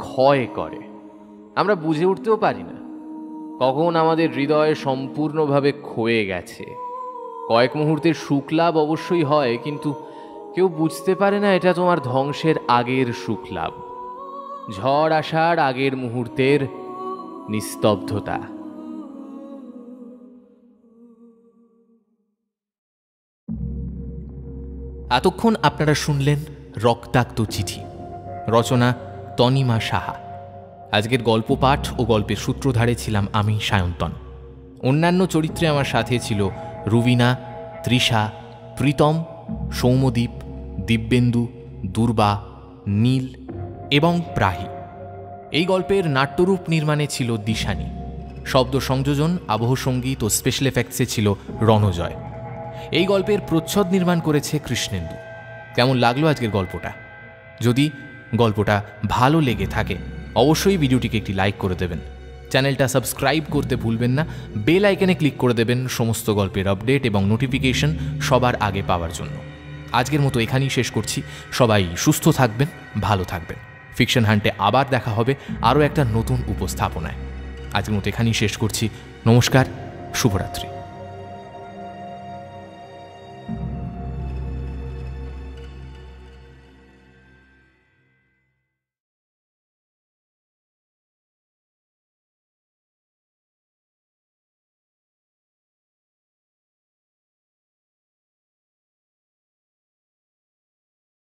ক্ষয় করে। আমরা বুঝে উঠতেও পারি না কখন আমাদের হৃদয় সম্পূর্ণভাবে ক্ষয়ে গেছে। কয়েক মুহূর্তের সুখ লাভ অবশ্যই হয়, কিন্তু কেউ বুঝতে পারে না এটা তোমার ধ্বংসের আগের সুখ লাভ, ঝড় আসার আগের মুহূর্তের নিস্তব্ধতা। এতক্ষণ আপনারা শুনলেন রক্তাক্ত চিঠি, রচনা তনিমা সাহা। আজকের গল্প পাঠ ও গল্পের সূত্রধারে ছিলাম আমি, সায়ন্তন। অন্যান্য চরিত্রে আমার সাথে ছিল রুবিনা, তৃষা, প্রীতম, সৌম্যদীপ, দিব্যেন্দু, দুর্বা, নীল এবং প্রাহি। এই গল্পের নাট্যরূপ নির্মাণে ছিল দিশানি। শব্দ সংযোজন, আবহ সঙ্গীত ও স্পেশাল এফেক্টসে ছিল রণজয়। এই গল্পের প্রচ্ছদ নির্মাণ করেছে কৃষ্ণেন্দু। কেমন লাগলো আজকের গল্পটা? যদি গল্পটা ভালো লেগে থাকে অবশ্যই ভিডিওটিকে একটি লাইক করে দেবেন, চ্যানেলটা সাবস্ক্রাইব করতে ভুলবেন না, বেল আইকনে ক্লিক করে দেবেন সমস্ত গল্পের আপডেট এবং নোটিফিকেশন সবার আগে পাওয়ার জন্য। আজকের মতো এখানেই শেষ করছি। সবাই সুস্থ থাকবেন, ভালো থাকবেন। ফিকশন হান্টে আবার দেখা হবে আরও একটা নতুন উপস্থাপনায়। আজকের মতো এখানেই শেষ করছি। নমস্কার, শুভরাত্রি।